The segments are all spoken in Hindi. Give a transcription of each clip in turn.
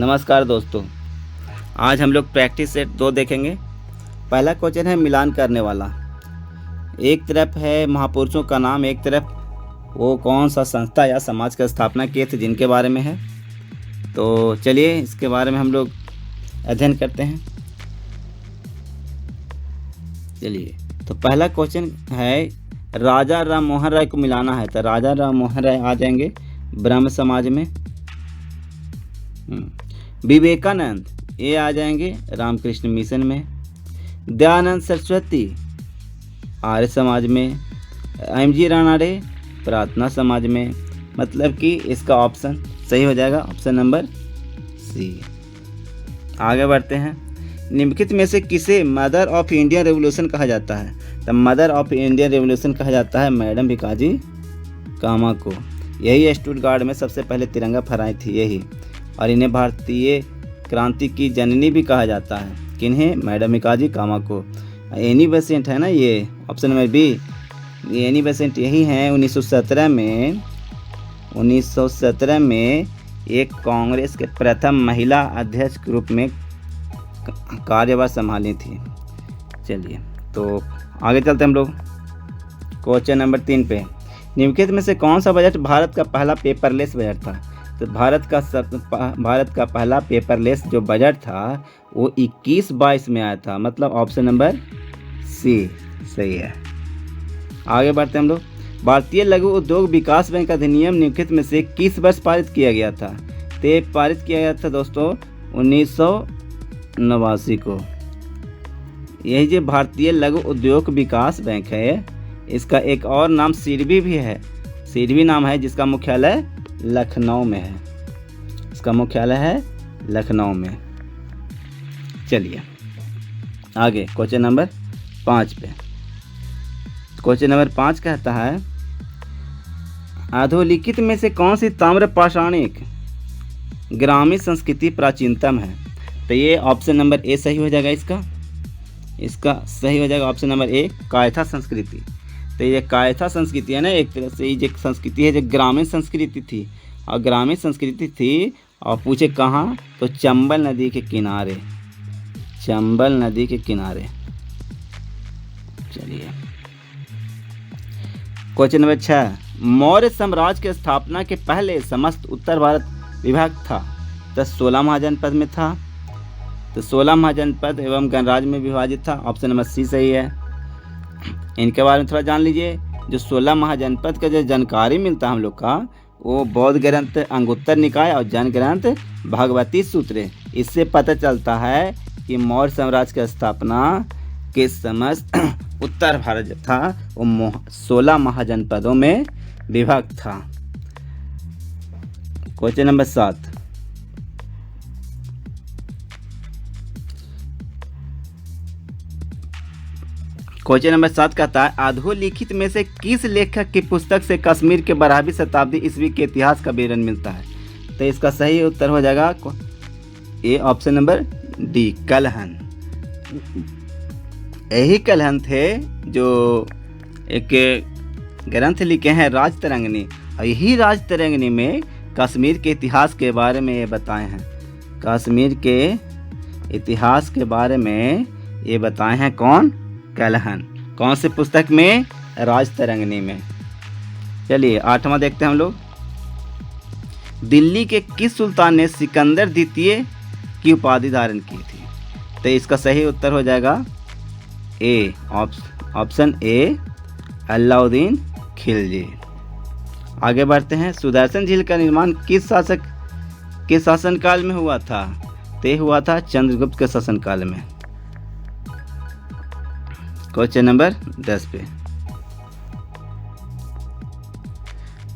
नमस्कार दोस्तों, आज हम लोग प्रैक्टिस सेट 2 देखेंगे। पहला क्वेश्चन है मिलान करने वाला। एक तरफ है महापुरुषों का नाम, एक तरफ वो कौन सा संस्था या समाज का स्थापना किए थे जिनके बारे में है। तो चलिए इसके बारे में हम लोग अध्ययन करते हैं। चलिए, तो पहला क्वेश्चन है राजा राम मोहन राय को मिलाना है। तो राजा राम मोहन राय आ जाएंगे ब्रह्म समाज में। विवेकानंद ये आ जाएंगे रामकृष्ण मिशन में। दयानंद सरस्वती आर्य समाज में। एम.जी. रानाडे प्रार्थना समाज में। मतलब कि इसका ऑप्शन सही हो जाएगा, ऑप्शन नंबर सी। आगे बढ़ते हैं। निम्नलिखित में से किसे मदर ऑफ इंडियन रेवोल्यूशन कहा जाता है? तो मदर ऑफ इंडियन रेवोल्यूशन कहा जाता है मैडम भिकाजी कामा को। यही स्टुटगार्ट में सबसे पहले तिरंगा फहराई थी यही, और इन्हें भारतीय क्रांति की जननी भी कहा जाता है। किन्हें? मैडम भिकाजी कामा को। एनी बेसेंट है ना, ये ऑप्शन नंबर बी। ये एनी बेसेंट यही हैं। 1917 में एक कांग्रेस के प्रथम महिला अध्यक्ष के रूप में कार्यभार संभाली थी। चलिए, तो आगे चलते हम लोग क्वेश्चन नंबर 3 पे। निम्नलिखित में से कौन सा बजट भारत का पहला पेपरलेस बजट था? तो भारत का पहला पेपरलेस जो बजट था वो 21-22 में आया था। मतलब ऑप्शन नंबर सी सही है। आगे बढ़ते हम लोग। भारतीय लघु उद्योग विकास बैंक अधिनियम निम्नलिखित में से किस वर्ष पारित किया गया था? तो ये पारित किया गया था दोस्तों 1989 को। यही जो भारतीय लघु उद्योग विकास बैंक है, इसका एक और नाम सिडबी भी है। सिडबी नाम है, जिसका मुख्यालय लखनऊ में है। इसका मुख्यालय है लखनऊ में। चलिए आगे क्वेश्चन नंबर 5 पे। क्वेश्चन नंबर 5 कहता है अधोलिखित में से कौन सी ताम्र पाषाणिक ग्रामीण संस्कृति प्राचीनतम है? तो ये ऑप्शन नंबर ए सही हो जाएगा। इसका सही हो जाएगा ऑप्शन नंबर ए, कायथा संस्कृति। तो ये कायथा संस्कृति है ना, एक तरह से ये जो संस्कृति है जो ग्रामीण संस्कृति थी, और ग्रामीण संस्कृति थी और पूछे कहाँ, तो चंबल नदी के किनारे। चंबल नदी के किनारे। चलिए क्वेश्चन नंबर 6। मौर्य साम्राज्य की स्थापना के पहले समस्त उत्तर भारत विभाग था। तो 16 महाजनपद में था। तो 16 महाजनपद एवं गणराज्य में विभाजित था। ऑप्शन नंबर सी सही है। इनके बारे में थोड़ा जान लीजिए। जो 16 महाजनपद का जो जानकारी मिलता है हम लोग का, वो बौद्ध ग्रंथ अंगुत्तर निकाय और जैन ग्रंथ भगवती सूत्र। इससे पता चलता है कि मौर्य साम्राज्य की स्थापना के समस्त उत्तर भारत जो था वो 16 महाजनपदों में विभक्त था। Question number 7। क्वेश्चन नंबर 7 कहता है अधोलिखित में से किस लेखक की पुस्तक से कश्मीर के 12वीं शताब्दी ईस्वी के इतिहास का विवरण मिलता है? तो इसका सही उत्तर हो जाएगा ये ऑप्शन नंबर डी, कलहन। यही कलहन थे जो एक ग्रंथ लिखे हैं राजतरंगिणी, और यही राजतरंगिणी में कश्मीर के इतिहास के बारे में ये बताए हैं। कश्मीर के इतिहास के बारे में ये बताए हैं कौन? कलहन। कौन से पुस्तक में? राजतरंगिणी में। चलिए 8वां देखते हैं हम लोग। दिल्ली के किस सुल्तान ने सिकंदर द्वितीय की उपाधि धारण की थी? तो इसका सही उत्तर हो जाएगा ए, ऑप्शन ए, अलाउद्दीन खिलजी। आगे बढ़ते हैं। सुदर्शन झील का निर्माण किस शासक के शासनकाल में हुआ था? तो हुआ था चंद्रगुप्त के शासनकाल में। क्वेश्चन नंबर 10 पे।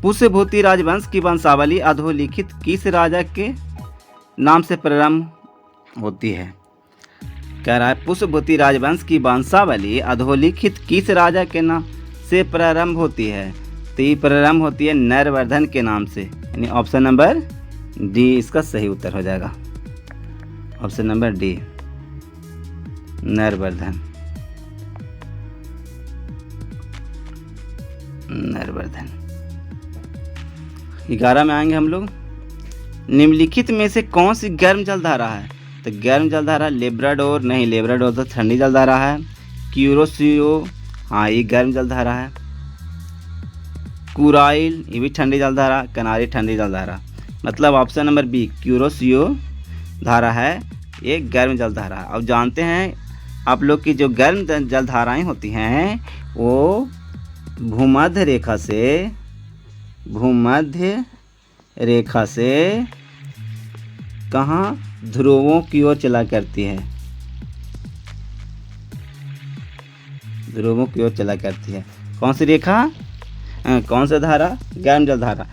पुष्यभूति राजवंश की वंशावली अधोलिखित किस राजा के नाम से प्रारंभ होती है? कह रहा है पुष्यभूति राजवंश की वंशावली अधोलिखित किस राजा के नाम से प्रारंभ होती है? तो ये प्रारंभ होती है नरवर्धन के नाम से। यानी ऑप्शन नंबर डी इसका सही उत्तर हो जाएगा। Option number D, नरवर्धन। 11 में आएंगे हम लोग। निम्नलिखित में से कौन सी गर्म जलधारा है? तो गर्म जलधारा लेब्राडोर, नहीं लेब्राडोर तो ठंडी जलधारा है। क्यूरोसियो, हाँ ये गर्म जलधारा है। कुराइल, ये भी ठंडी जलधारा। कनारी ठंडी जलधारा। मतलब ऑप्शन नंबर बी क्यूरोसियो धारा है, ये गर्म जलधारा। अब जानते हैं आप लोग की जो गर्म जलधाराएं होती हैं वो भूमध्य रेखा से कहाँ, ध्रुवों की ओर चला करती है, ध्रुवों की ओर चला करती है। कौन सी रेखा, कौन सा धारा? गर्म जलधारा।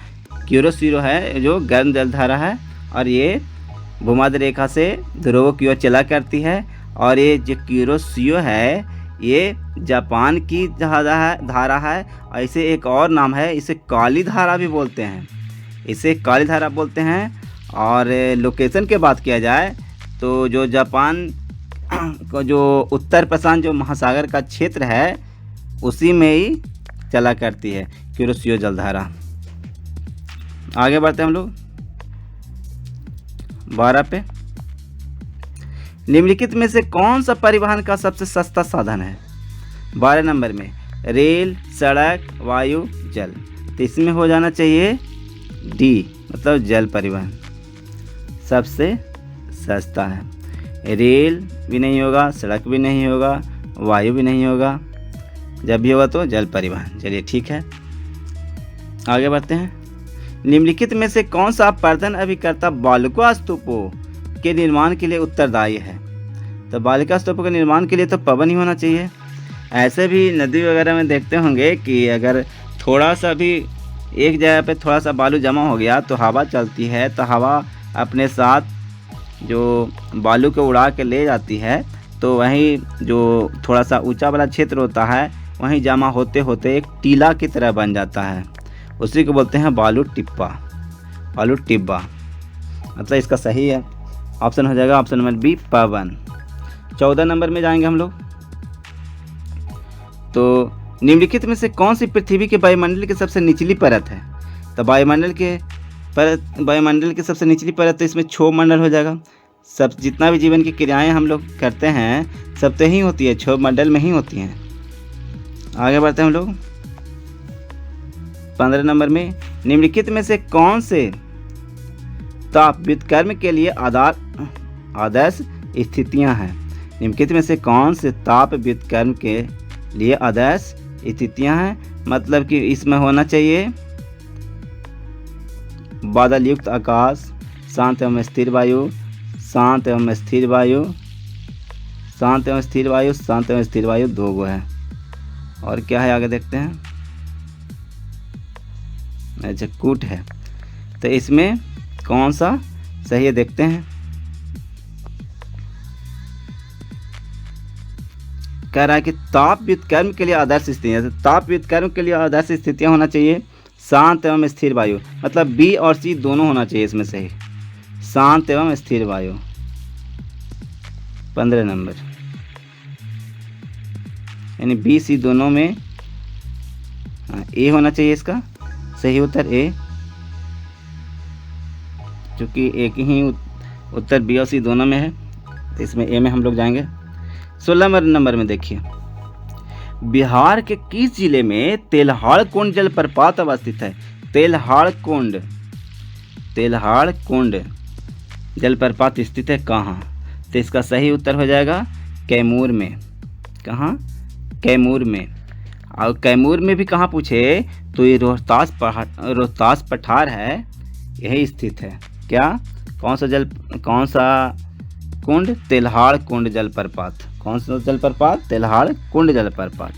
क्यूरोसियो है जो गर्म जलधारा है और ये भूमध्य रेखा से ध्रुवों की ओर चला करती है। और ये जो क्यूरोसियो है ये जापान की धारा है। और इसे एक और नाम है, इसे काली धारा भी बोलते हैं, इसे काली धारा बोलते हैं। और लोकेशन की बात किया जाए तो जो जापान को जो उत्तर प्रशांत जो महासागर का क्षेत्र है उसी में ही चला करती है क्यूरोसियो जलधारा। आगे बढ़ते हैं हम लोग 12 पे। निम्नलिखित में से कौन सा परिवहन का सबसे सस्ता साधन है? 12 नंबर में रेल, सड़क, वायु, जल। तो इसमें हो जाना चाहिए डी, मतलब जल परिवहन सबसे सस्ता है। रेल भी नहीं होगा, सड़क भी नहीं होगा, वायु भी नहीं होगा, जब भी होगा तो जल परिवहन। चलिए ठीक है, आगे बढ़ते हैं। निम्नलिखित में से कौन सा पर्यटन अभिकर्ता बालिका स्तूपों के निर्माण के लिए उत्तरदायी है? तो बालिका स्तूपों के निर्माण के लिए तो पवन ही होना चाहिए। ऐसे भी नदी वगैरह में देखते होंगे कि अगर थोड़ा सा भी एक जगह पे थोड़ा सा बालू जमा हो गया तो हवा चलती है, तो हवा अपने साथ जो बालू को उड़ा के ले जाती है, तो वहीं जो थोड़ा सा ऊंचा वाला क्षेत्र होता है वहीं जमा होते होते एक टीला की तरह बन जाता है, उसी को बोलते हैं बालू टिब्बा। बालू टिब्बा मतलब इसका सही है ऑप्शन हो जाएगा ऑप्शन नंबर बी पवन। 14 नंबर में जाएंगे हम लोग। तो निम्नलिखित में से कौन सी पृथ्वी के वायुमंडल की सबसे निचली परत है? तो वायुमंडल की सबसे निचली परत तो इसमें क्षोभ मंडल हो जाएगा। सब जितना भी जीवन की क्रियाएं हम लोग करते हैं सब तो ही होती है क्षोभ मंडल में ही होती हैं। आगे बढ़ते हैं हम लोग 15 नंबर में। निम्नलिखित में से कौन से ताप व्युत्क्रम के लिए आदर्श स्थितियां हैं? निम्नलिखित में से कौन से ताप व्युत्क्रम के लिए आदर्श स्थितियां हैं? मतलब कि इसमें होना चाहिए बादल युक्त आकाश, शांत एवं स्थिर वायु, शांत एवं स्थिर वायु, शांत एवं स्थिर वायु, शांत एवं स्थिर वायु, दो गो है। और क्या है आगे देखते हैं। अच्छा कूट है, तो इसमें कौन सा सही है देखते हैं। कह रहा है कि ताप व्युत्क्रम के लिए आदर्श स्थितियां, ताप व्युत्क्रम के लिए आदर्श स्थितियां होना चाहिए शांत एवं स्थिर वायु, मतलब बी और सी दोनों होना चाहिए इसमें सही, शांत एवं स्थिर वायु। 15 नंबर यानी बी सी दोनों में ए होना चाहिए इसका सही उत्तर ए, क्योंकि एक ही उत्तर बी और सी दोनों में है, तो इसमें ए में हम लोग जाएंगे। 16 नंबर में देखिए, बिहार के किस जिले में तेल्हाड़ कुंड जलप्रपात अवस्थित है? तेल्हाड़ कुंड जलप्रपात स्थित है कहाँ? तो इसका सही उत्तर हो जाएगा कैमूर में। कहाँ? कैमूर में। और कैमूर में भी कहाँ पूछे तो ये रोहतास पठार है, यही स्थित है। क्या? कौन सा कुंड? तेल्हाड़ कुंड जलप्रपात। कौन सा जलप्रपात? तेल्हाड़ कुंड जलप्रपात।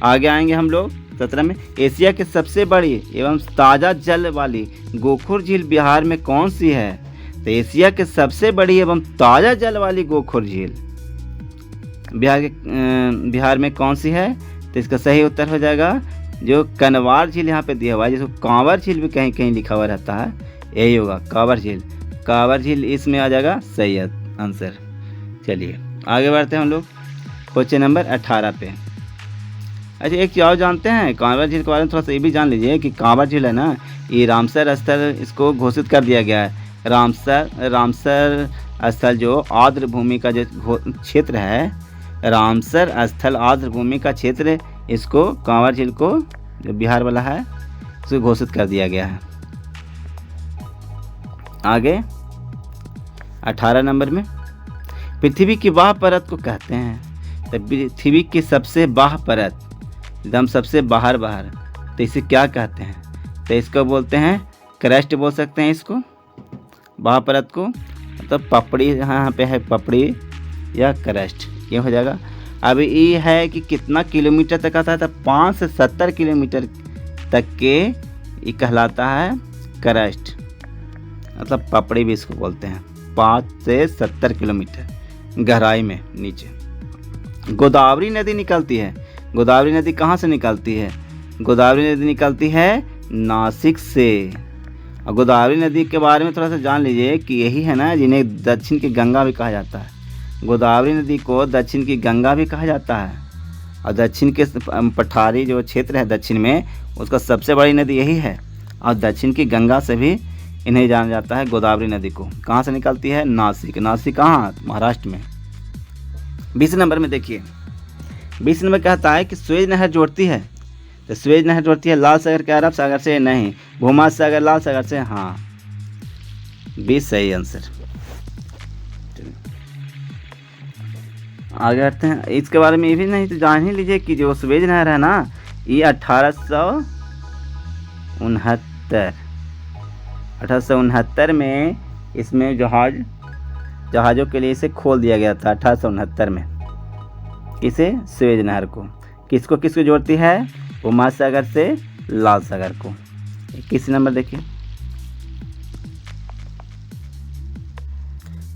आगे आएंगे हम लोग 17 में। एशिया की सबसे बड़ी एवं ताज़ा जल वाली गोखुर झील बिहार में कौन सी है? तो एशिया की सबसे बड़ी एवं ताज़ा जल वाली गोखुर झील बिहार में कौन सी है? तो इसका सही उत्तर हो जाएगा जो कनवार झील यहाँ पे दिया हुआ है, जिसको कांवर झील भी कहीं कहीं लिखा हुआ रहता है, यही होगा कांवर झील। कांवर झील इसमें आ जाएगा सही आंसर। चलिए आगे बढ़ते हैं हम लोग क्वेश्चन नंबर 18 पे। अच्छा एक चीज़ और जानते हैं कांवर झील के बारे में, थोड़ा सा ये भी जान लीजिए कि कांवर झील है ना, ये रामसर स्थल इसको घोषित कर दिया गया है रामसर स्थल जो आर्द्र भूमि का जो क्षेत्र है, रामसर स्थल आर्द्र भूमि का क्षेत्र, इसको कांवर झील को जो बिहार वाला है इसको घोषित कर दिया गया है। आगे 18 नंबर में पृथ्वी की बाह्य परत को कहते हैं। तो पृथ्वी की सबसे बाह्य परत, एकदम सबसे बाहर तो इसे क्या कहते हैं? तो इसको बोलते हैं क्रस्ट बोल सकते हैं इसको, बाह्य परत को, मतलब पपड़ी, यहाँ पे है पपड़ी या क्रस्ट, ये हो जाएगा। अब ये है कि कितना किलोमीटर तक आता है, तो 5 से 70 किलोमीटर तक के ये कहलाता है क्रस्ट, मतलब पपड़ी भी इसको बोलते हैं। 5 से 70 किलोमीटर गहराई में नीचे गोदावरी नदी निकलती है। गोदावरी नदी कहाँ से निकलती है? गोदावरी नदी निकलती है नासिक से। और गोदावरी नदी के बारे में थोड़ा सा जान लीजिए कि यही है ना जिन्हें दक्षिण की गंगा भी कहा जाता है। गोदावरी नदी को दक्षिण की गंगा भी कहा जाता है। और दक्षिण के पठारी जो क्षेत्र है दक्षिण में, उसका सबसे बड़ी नदी यही है। और दक्षिण की गंगा से भी इन्हें जाना जाता है गोदावरी नदी को। कहाँ से निकलती है? नासिक। नासिक कहाँ? महाराष्ट्र में। 20 नंबर में देखिए, 20 नंबर कहता है कि स्वेज नहर जोड़ती है। तो स्वेज नहर जोड़ती है लाल सागर के अरब सागर से? नहीं। भूमध्य सागर लाल सागर से? हाँ, 20 सही आंसर। आगे बढ़ते हैं। इसके बारे में ये भी नहीं तो जान ही लीजिए कि जो स्वेज नहर है ना, ये 1869 में इसमें जहाज़ों के लिए इसे खोल दिया गया था। 1869 में इसे स्वेज नहर को किसको जोड़ती है? भूमध्य सागर से लाल सागर को। 21 नंबर देखिए,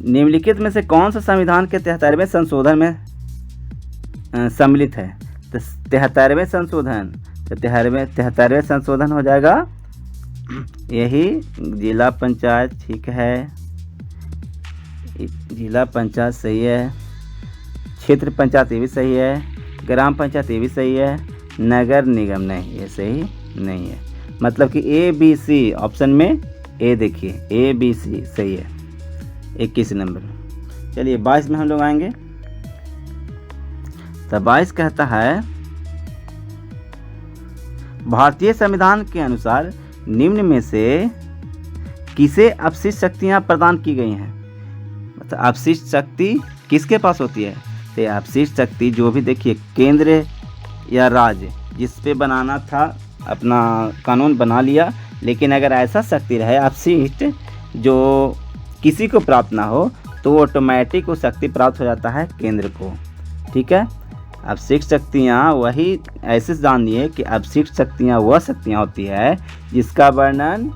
निम्नलिखित में से कौन सा संविधान के 73वें संशोधन में सम्मिलित है? तो 73वें संशोधन, तो 73वें संशोधन हो जाएगा यही जिला पंचायत। ठीक है, जिला पंचायत सही है, क्षेत्र पंचायत ये भी सही है, ग्राम पंचायत ये भी सही है, नगर निगम नहीं, ये सही नहीं है। मतलब कि ABC ऑप्शन में ए देखिए, ABC सही है 21 नंबर। चलिए 22 में हम लोग आएंगे। तो 22 कहता है भारतीय संविधान के अनुसार निम्न में से किसे अपशिष्ट शक्तियां प्रदान की गई हैं? मतलब अपशिष्ट शक्ति किसके पास होती है? तो अपशिष्ट शक्ति जो भी देखिए केंद्र या राज्य जिस पे बनाना था अपना कानून बना लिया, लेकिन अगर ऐसा शक्ति रहे अपशिष्ट जो किसी को प्राप्त ना हो, तो ऑटोमेटिक वो शक्ति प्राप्त हो जाता है केंद्र को। ठीक है, अपशिष्ट शक्तियाँ वही, ऐसे जानिए कि अपशिष्ट शक्तियाँ वह शक्तियाँ होती है जिसका वर्णन,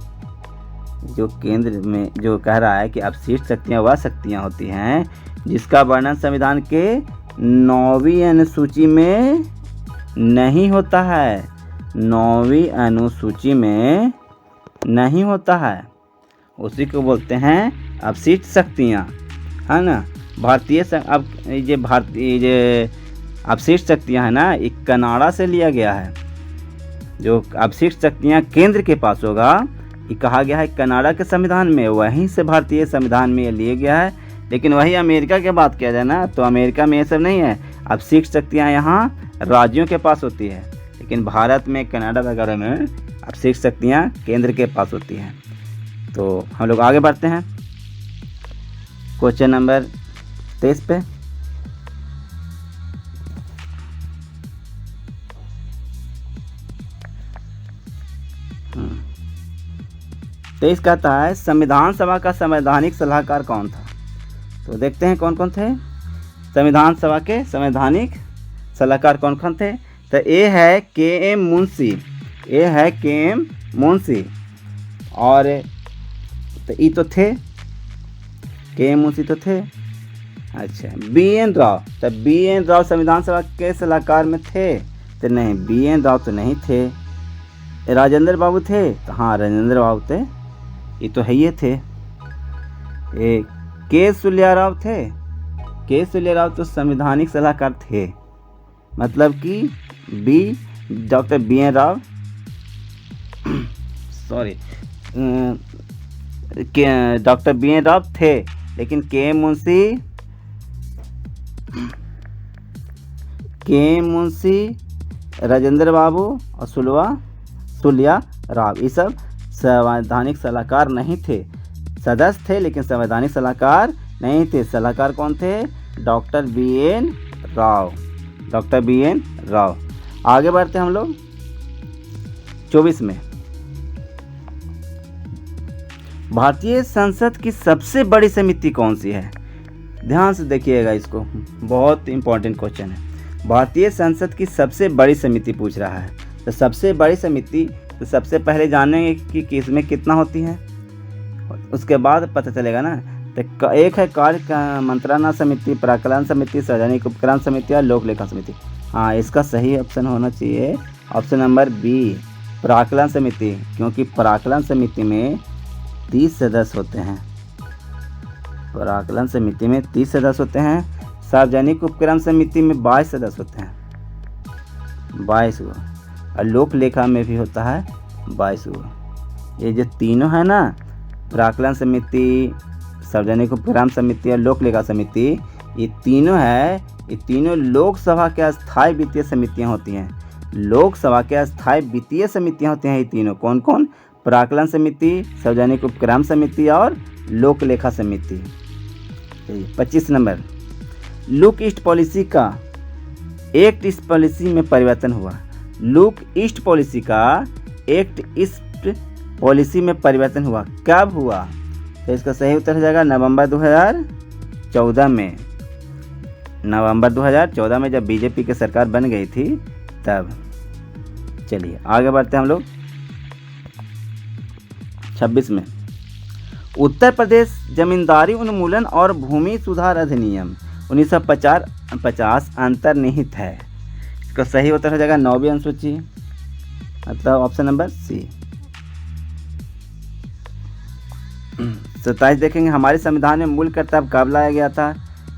जो केंद्र में जो कह रहा है कि अपशिष्ट शक्तियाँ वह शक्तियाँ होती हैं जिसका वर्णन संविधान के 9वीं अनुसूची में नहीं होता है। 9वीं अनुसूची में नहीं होता है, उसी को बोलते हैं अपशिष्ट शक्तियाँ, है ना। अब ये अपशिष्ट शक्तियाँ है ना, ये कनाडा से लिया गया है। जो अपशिष्ट शक्तियाँ केंद्र के पास होगा, ये कहा गया है कनाडा के संविधान में, वहीं से भारतीय संविधान में ये लिया गया है। लेकिन वही अमेरिका की बात किया जाए ना, तो अमेरिका में ये सब नहीं है। अपशिष्ट शक्तियाँ यहाँ राज्यों के पास होती है, लेकिन भारत में, कनाडा वगैरह में अपशिष्ट शक्तियाँ केंद्र के पास होती हैं। तो हम लोग आगे बढ़ते हैं क्वेश्चन नंबर 23 पे। तेईस कहता है संविधान सभा का संवैधानिक सलाहकार कौन था? तो देखते हैं कौन कौन थे संविधान सभा के संवैधानिक सलाहकार कौन कौन थे। तो ए है KM मुंशी, ए है KM मुंशी, और तो ई तो थे, KM मुंशी तो थे। अच्छा, BN राव, तो BN राव संविधान सभा के सलाहकार में थे? तो नहीं, BN राव तो नहीं थे। राजेंद्र बाबू थे? तो हाँ, राजेंद्र बाबू थे, ये तो है ये थे। के सुलियाराव थे? के सुलियाराव तो संवैधानिक सलाहकार थे, मतलब कि doctor BN Rao, sorry, doctor B N Rao थे, लेकिन के मुंशी राजेंद्र बाबू और सुलिया राव ये सब संवैधानिक सलाहकार नहीं थे। सदस्य थे लेकिन संवैधानिक सलाहकार नहीं थे। सलाहकार कौन थे? Doctor B N Rao. आगे बढ़ते हम लोग 24 में। भारतीय संसद की सबसे बड़ी समिति कौन सी है? ध्यान से देखिएगा, इसको बहुत इंपॉर्टेंट क्वेश्चन है। भारतीय संसद की सबसे बड़ी समिति पूछ रहा है। तो सबसे बड़ी समिति, तो सबसे पहले जानेंगे कि किसमें कितना होती है, उसके बाद पता चलेगा ना। तो एक है कार्य मंत्रणा समिति, प्राक्कलन समिति, सार्वजनिक उपक्रम समिति और लोक लेखा समिति। हाँ, इसका सही ऑप्शन होना चाहिए ऑप्शन नंबर बी, प्राक्कलन समिति, क्योंकि प्राक्कलन समिति में 30 सदस्य होते हैं। प्राक्कलन समिति में 30 सदस्य होते हैं। सार्वजनिक उपक्रम समिति में 22 सदस्य होते हैं, 22 गो, और लोक लेखा में भी होता है 22 गो। ये जो तीनों है ना, प्राक्कलन समिति, सार्वजनिक उपक्रम समिति और लोक लेखा समिति, ये तीनों है, ये तीनों लोकसभा के अस्थायी वित्तीय समितियां होती हैं। लोकसभा के अस्थायी वित्तीय समितियां होती हैं ये तीनों। कौन कौन? प्राक्कलन समिति, सार्वजनिक उपक्रम समिति और लोक लेखा समिति। 25 नंबर, लुक ईस्ट पॉलिसी का एक्ट ईस्ट पॉलिसी में परिवर्तन हुआ। लुक ईस्ट पॉलिसी का एक्ट ईस्ट पॉलिसी में परिवर्तन हुआ, कब हुआ? तो इसका सही उत्तर हो जाएगा नवंबर 2014 में। नवंबर 2014 में जब बीजेपी की सरकार बन गई थी तब। चलिए आगे बढ़ते हैं हम लोग 26 में। उत्तर प्रदेश जमींदारी उन्मूलन और भूमि सुधार अधिनियम 1950 अंतर्निहित है। इसका सही उत्तर हो जाएगा 9वीं अनुसूची, मतलब ऑप्शन नंबर सी। 27 देखेंगे, हमारे संविधान में मूल कर्तव्य कब लाया गया था?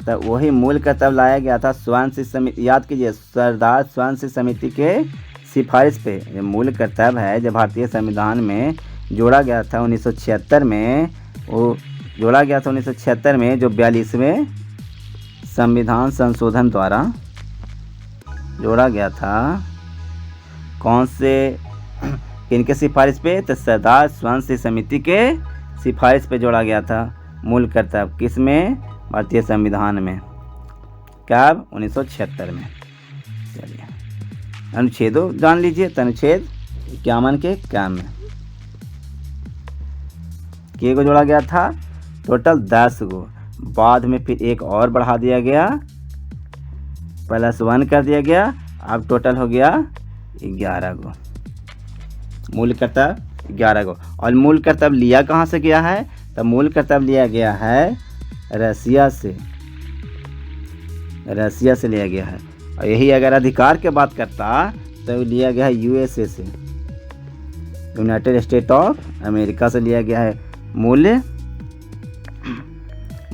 तो वही मूल कर्तव्य लाया गया था स्वयंसिद्ध समिति, याद कीजिए, सरदार स्वयंसिद्ध समिति के सिफारिश पे। ये मूल कर्तव्य है जो भारतीय संविधान में जोड़ा गया था 1976 में। वो जोड़ा गया था 1976 में, जो 42वें संविधान संशोधन द्वारा जोड़ा गया था। कौन से, किनके सिफारिश पे? तो सरदार स्वयंसिद्ध समिति के सिफारिश पे जोड़ा गया था मूल कर्तव्य। किस में? भारतीय संविधान में। कब? 1976 में। चलिए अनुच्छेदों जान लीजिए। तो अनुच्छेद 51 के काम में के को जोड़ा गया था? टोटल 10 गो। बाद में फिर एक और बढ़ा दिया गया, +1 कर दिया गया। अब टोटल हो गया 11 गो। मूल कर्तव्य 11 गो। और मूल कर्तव्य लिया कहाँ से गया है? तो मूल कर्तव्य लिया गया है रसिया से। रसिया से लिया गया है। और यही अगर अधिकार की बात करता तो लिया गया है यूएसए से, यूनाइटेड स्टेट ऑफ अमेरिका से लिया गया है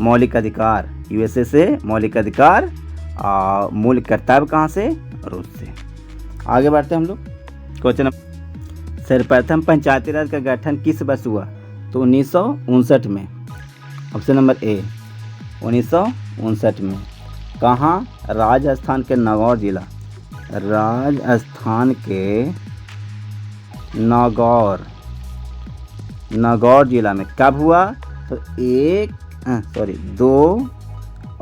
मौलिक अधिकार। यूएसए से मौलिक अधिकार। और मूल कर्तव्य कहाँ से? रूस से। आगे बढ़ते हैं हम लोग क्वेश्चन। सर्वप्रथम पंचायती राज का गठन किस वर्ष हुआ? तो 1959 में। ऑप्शन नंबर ए 1959 में। कहाँ? राजस्थान के नागौर जिला। राजस्थान के नागौर जिला में कब हुआ? तो 2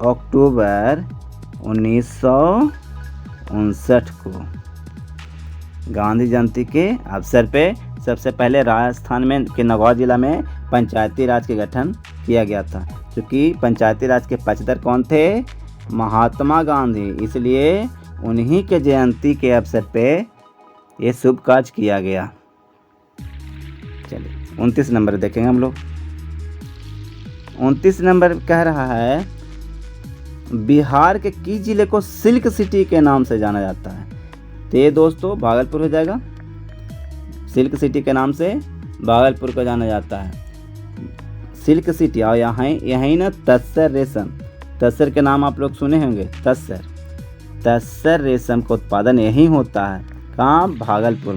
अक्टूबर 1959 को गांधी जयंती के अवसर पे सबसे पहले राजस्थान में के नागौर जिला में पंचायती राज के गठन किया गया था। क्योंकि पंचायती राज के पचतर कौन थे? महात्मा गांधी। इसलिए उन्हीं के जयंती के अवसर पे ये शुभ कार्य किया गया। चलिए 29 नंबर देखेंगे हम लोग। 29 नंबर कह रहा है बिहार के किस जिले को सिल्क सिटी के नाम से जाना जाता है? तो ये दोस्तों भागलपुर हो जाएगा। सिल्क सिटी के नाम से भागलपुर को जाना जाता है, सिल्क सिटी। और यहीं ना तस्सर रेशम, तस्सर के नाम आप लोग सुने होंगे। तस्सर रेशम का उत्पादन यहीं होता है। कहाँ? भागलपुर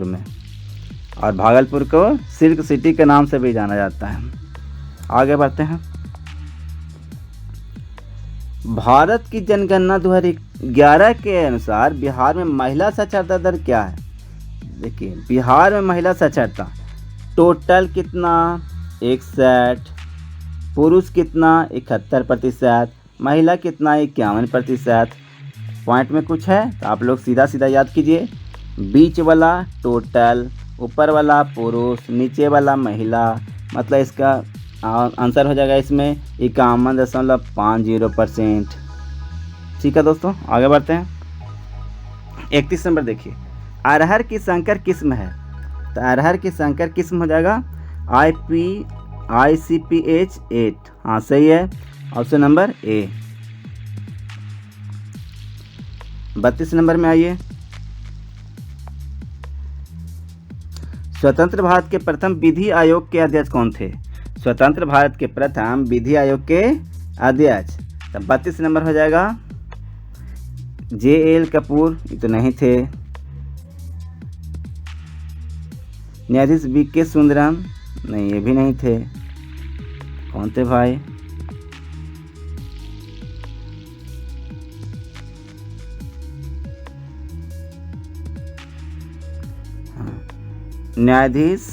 में। और भागलपुर को सिल्क सिटी के नाम से भी जाना जाता है। आगे बढ़ते हैं। भारत की जनगणना 2011 के अनुसार बिहार में महिला साक्षरता दर क्या है? देखिए, बिहार में महिला साक्षरता टोटल कितना 61, पुरुष कितना 71%, महिला कितना 51%। पॉइंट में कुछ है तो आप लोग सीधा सीधा याद कीजिए। बीच वाला टोटल, ऊपर वाला पुरुष, नीचे वाला महिला, मतलब इसका आंसर हो जाएगा इसमें 51.50%। ठीक है दोस्तों, आगे बढ़ते हैं। 31 नंबर देखिए, अरहर की संकर किस्म है, तो अरहर की संकर किस्म हो जाएगा ICPH 8। हाँ सही है, ऑप्शन नंबर ए। 32 नंबर में आइए। स्वतंत्र भारत के प्रथम विधि आयोग के अध्यक्ष कौन थे? स्वतंत्र भारत के प्रथम विधि आयोग के अध्यक्ष, तो 32 नंबर हो जाएगा JL कपूर, ये तो नहीं थे। न्यायाधीश BK सुंदरम, नहीं ये भी नहीं थे। कौन थे भाई? न्यायाधीश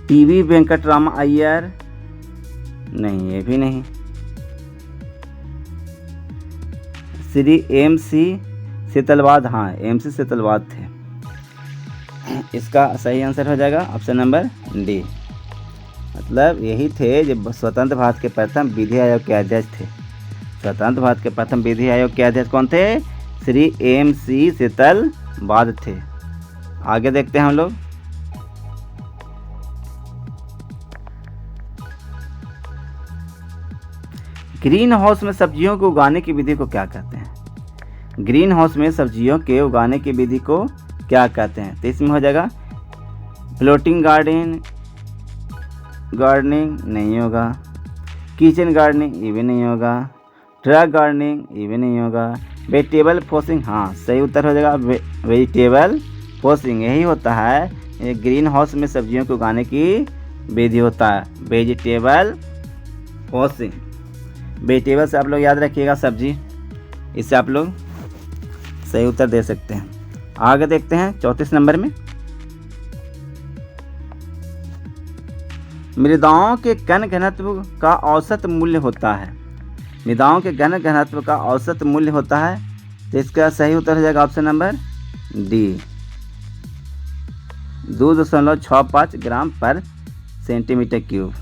TV वेंकटरामा अय्यर, नहीं ये भी नहीं। श्री MC सेतलवाद, हाँ MC सेतलवाद थे। इसका सही आंसर हो जाएगा ऑप्शन नंबर डी। मतलब यही थे जो स्वतंत्र भारत के प्रथम विधि आयोग के अध्यक्ष थे। स्वतंत्र भारत के प्रथम विधि आयोग के अध्यक्ष कौन थे? श्री MC सेतलवाद थे। आगे देखते हैं हम लोग। ग्रीन हाउस में सब्जियों को उगाने की विधि को क्या कहते हैं? ग्रीन हाउस में सब्जियों के उगाने की विधि को क्या कहते हैं? तो इसमें हो जाएगा फ्लोटिंग गार्डनिंग नहीं होगा, किचन गार्डनिंग ये भी नहीं होगा, ट्रक गार्डनिंग ये भी नहीं होगा, वेजिटेबल फोसिंग, हाँ सही उत्तर हो जाएगा वेजिटेबल फोसिंग। यही होता है ये ग्रीन हाउस में सब्जियों को उगाने की विधि होता है, वेजिटेबल फोसिंग। वेजिटेबल से आप लोग याद रखिएगा सब्जी, इससे आप लोग सही उत्तर दे सकते हैं। आगे देखते हैं 34 नंबर में। मृदाओं के घन घनत्व का औसत मूल्य होता है। मृदाओं के घन घनत्व का औसत मूल्य होता है, तो इसका सही उत्तर हो जाएगा ऑप्शन नंबर डी, 2.65 ग्राम पर सेंटीमीटर क्यूब।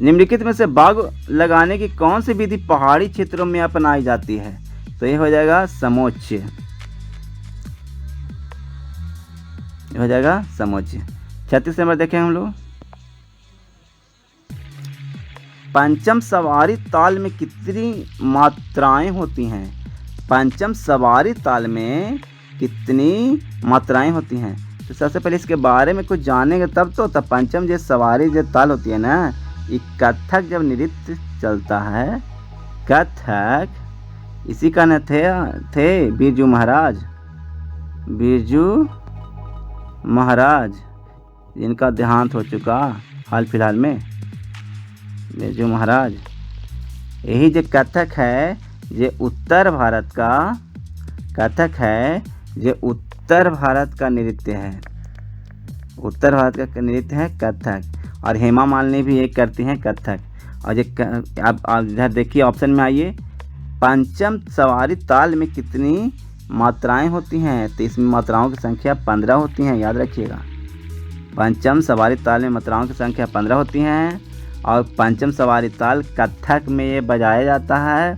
निम्नलिखित में से बाग लगाने की कौन सी विधि पहाड़ी क्षेत्रों में अपनाई जाती है? तो ये हो जाएगा समोच्च, हो जाएगा समोच्च। 36 नंबर देखें हम लोग। पंचम सवारी ताल में कितनी मात्राएं होती हैं? पंचम सवारी ताल में कितनी मात्राएं होती हैं? तो सबसे पहले इसके बारे में कुछ जानेंगे तब तो। पंचम जो सवारी जो ताल होती है ना, ये कथक जब नृत्य चलता है, कथक इसी का न थे बिरजू महाराज जिनका देहांत हो चुका हाल फिलहाल में, बिरजू महाराज। यही जो कथक है ये उत्तर भारत का कथक है, ये उत्तर भारत का नृत्य है, उत्तर भारत का नृत्य है कथक। और हेमा मालिनी भी एक करती हैं कथक। और ये आप इधर देखिए ऑप्शन में आइए, पंचम सवारी ताल में कितनी मात्राएं होती हैं? तो इसमें मात्राओं की संख्या 15 होती हैं, याद रखिएगा। पंचम सवारी ताल में मात्राओं की संख्या 15 होती हैं। और पंचम सवारी ताल कथक में ये बजाया जाता है।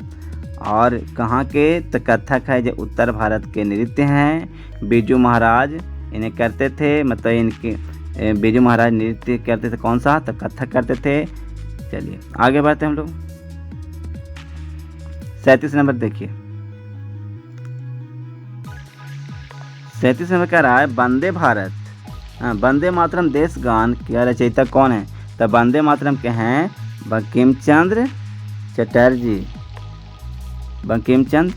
और कहाँ के? तो कथक है जो उत्तर भारत के नृत्य हैं। बिरजू महाराज इन्हें करते थे, मतलब इनके बिरजू महाराज नृत्य करते थे, कौन सा? तो कथक करते थे। चलिए आगे बढ़ते हैं हम लोग। 37 नंबर देखिए। 37 नंबर कह रहा है वंदे भारत, वंदे मातरम देश गान के रचयिता कौन है? तो वंदे मातरम के हैं बंकिम चंद्र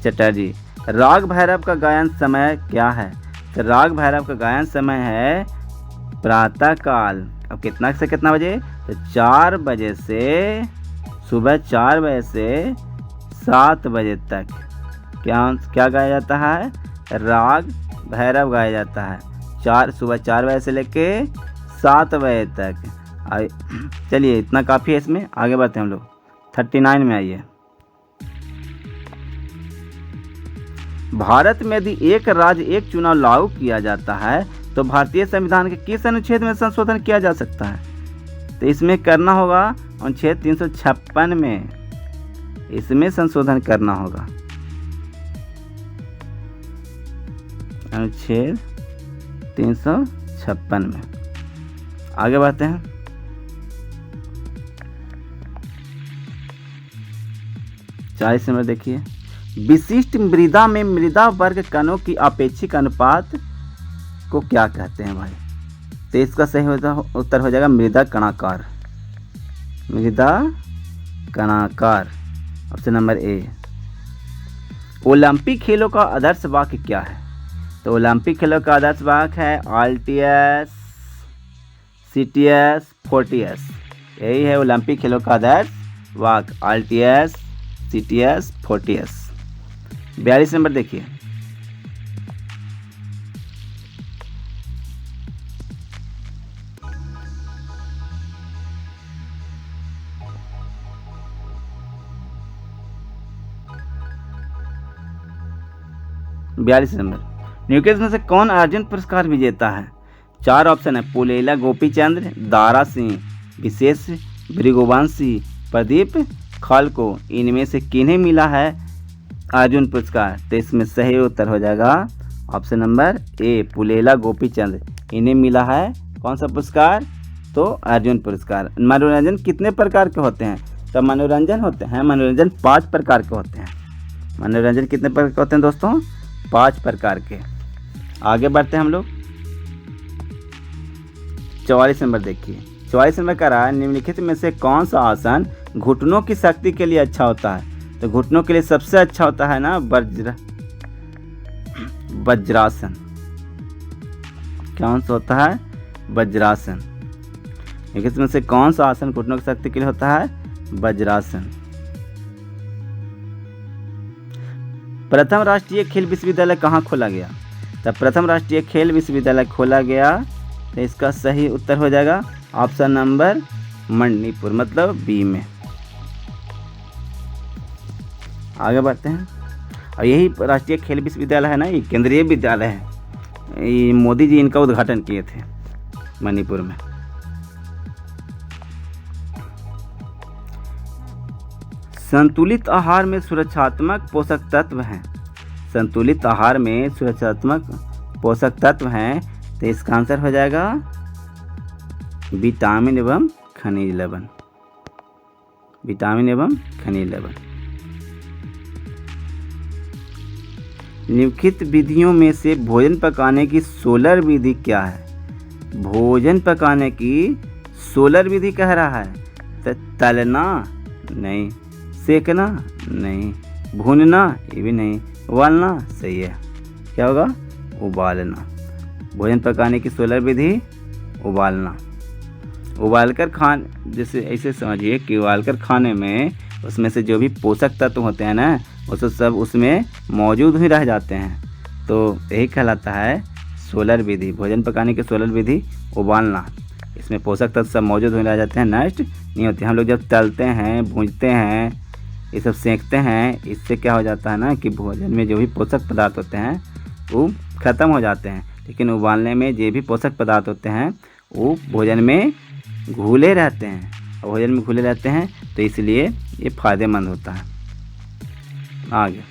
चटर्जी। राग भैरव का गायन समय क्या है? तो राग भैरव का गायन समय है प्रातः काल। अब कितना से कितना बजे? तो 4 बजे से सुबह 4 बजे से 7 बजे तक क्या गाया जाता है? राग भैरव गाया जाता है। सुबह 4 बजे से लेके 7 बजे तक। चलिए इतना काफ़ी है, इसमें आगे बढ़ते हैं हम लोग। 39 में आइए। भारत में यदि एक राज्य एक चुनाव लागू किया जाता है तो भारतीय संविधान के किस अनुच्छेद में संशोधन किया जा सकता है? तो इसमें करना होगा अनुच्छेद 356 में, इसमें संशोधन करना होगा। अनुच्छेद 356 में। आगे बढ़ते हैं। चालीस नंबर देखिए। विशिष्ट मृदा में मृदा वर्ग कणों की अपेक्षिक अनुपात को क्या कहते हैं भाई? तो इसका सही उत्तर हो जाएगा मृदा कणाकार। मृदा कणाकार, ऑप्शन नंबर ए। ओलंपिक खेलों का आदर्श वाक्य क्या है? तो ओलंपिक खेलों का आदर्श वाक्य है आल्टियस सिटियस फोर्टियस। यही है ओलंपिक खेलों का आदर्श वाक्य, आल्टियस सिटियस फोर्टियस। 42 नंबर देखिए। निम्नलिखित में से कौन अर्जुन पुरस्कार विजेता है? 4 ऑप्शन है। पुलेला गोपीचंद्र, दारा सिंह, विशेष भृगुवंशी, प्रदीप खालको। इनमें से किन्हें मिला है अर्जुन पुरस्कार? तो इसमें सही उत्तर हो जाएगा option number A, Pullela Gopichand. इन्हें मिला है कौन सा पुरस्कार? तो अर्जुन पुरस्कार। मनोरंजन कितने प्रकार के होते हैं? तो मनोरंजन होते हैं, मनोरंजन 5 प्रकार के होते हैं। मनोरंजन कितने प्रकार के होते हैं दोस्तों? 5 प्रकार के। आगे बढ़ते हैं हम लोग। 44 नंबर देखिए। 44 नंबर कह रहा है निम्नलिखित में से कौन सा आसन घुटनों की शक्ति के लिए अच्छा होता है? तो घुटनों के लिए सबसे अच्छा होता है ना वज्रासन। कौन सा होता है? वज्रासन। इसमें से कौन सा आसन घुटनों की शक्ति के लिए होता है? वज्रासन। प्रथम राष्ट्रीय खेल विश्वविद्यालय कहाँ खोला गया? तो प्रथम राष्ट्रीय खेल विश्वविद्यालय खोला गया, तो इसका सही उत्तर हो जाएगा ऑप्शन नंबर मणिपुर, मतलब बी में। आगे बढ़ते हैं। और यही राष्ट्रीय खेल विश्वविद्यालय है ना, ये केंद्रीय विद्यालय है। ये मोदी जी इनका उद्घाटन किए थे मणिपुर में। संतुलित आहार में सुरक्षात्मक पोषक तत्व हैं। संतुलित आहार में सुरक्षात्मक पोषक तत्व हैं, तो इसका आंसर हो जाएगा विटामिन एवं खनिज लवण। विटामिन एवं खनिज लवण। निम्नलिखित विधियों में से भोजन पकाने की सोलर विधि क्या है? भोजन पकाने की सोलर विधि कह रहा है, तो तलना नहीं, सेकना नहीं, भूनना ये भी नहीं, उबालना सही है। क्या होगा? उबालना। भोजन पकाने की सोलर विधि उबालना। उबालकर जैसे ऐसे समझिए कि उबालकर खाने में उसमें से जो भी पोषक तत्व होते हैं ना, वो सब उसमें मौजूद ही रह जाते हैं, तो यही कहलाता है सोलर विधि। भोजन पकाने की सोलर विधि उबालना। इसमें पोषक तत्व सब मौजूद हो रह जाते हैं, नष्ट नहीं होते। हम लोग जब तलते हैं, भूंजते हैं, ये सब सेंकते हैं, इससे क्या हो जाता है ना कि भोजन में जो भी पोषक पदार्थ होते हैं वो ख़त्म हो जाते हैं। लेकिन उबालने में जो भी पोषक पदार्थ होते हैं वो भोजन में घुले रहते हैं, और भोजन में घुले रहते हैं, तो इसलिए ये फ़ायदेमंद होता है। आगे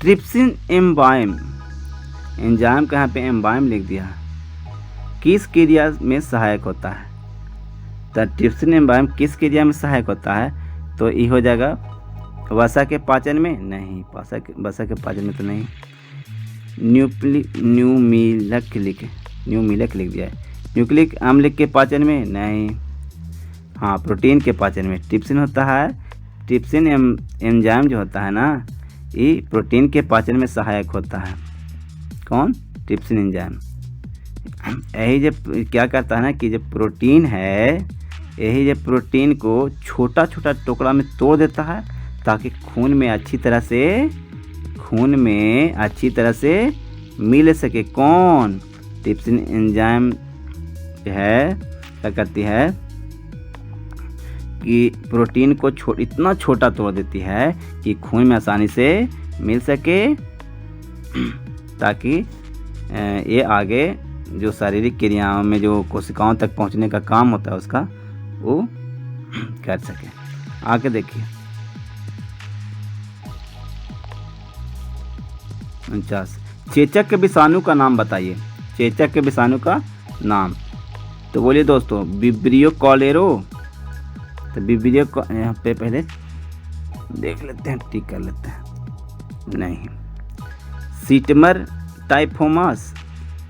ट्रिप्सिन एंजाइम, एंजाइम का यहाँ पे एंजाइम लिख दिया, किस क्रिया में सहायक होता है? तो ट्रिप्सिन एंजाइम किस क्रिया में सहायक होता है? तो ये हो जाएगा वसा के पाचन में नहीं, वसा के पाचन में तो नहीं। न्यूमिलक लिख दिया है। न्यूक्लिक अम्ल के पाचन में नहीं, हाँ प्रोटीन के पाचन में ट्रिप्सिन होता है। ट्रिप्सिन एंजाइम जो होता है ना, ये प्रोटीन के पाचन में सहायक होता है। कौन? Trypsin enzyme. यही जब क्या करता है ना कि जब प्रोटीन है, यही जब प्रोटीन को छोटा छोटा टुकड़ा में तोड़ देता है ताकि खून में अच्छी तरह से मिल सके। कौन? ट्रिप्सिन एंजाइम है क्या करती है कि प्रोटीन को इतना छोटा तोड़ देती है कि खून में आसानी से मिल सके, ताकि ये आगे जो शारीरिक क्रियाओं में जो कोशिकाओं तक पहुंचने का काम होता है उसका वो कर सके। आगे देखिए 49, चेचक के विषाणु का नाम बताइए। चेचक के विषाणु का नाम तो बोलिए दोस्तों, विब्रियो कॉलेरो। तो विब्रियो यहाँ पे पहले देख लेते हैं, टिक कर लेते हैं। नहीं, सीटमर टाइफोमस,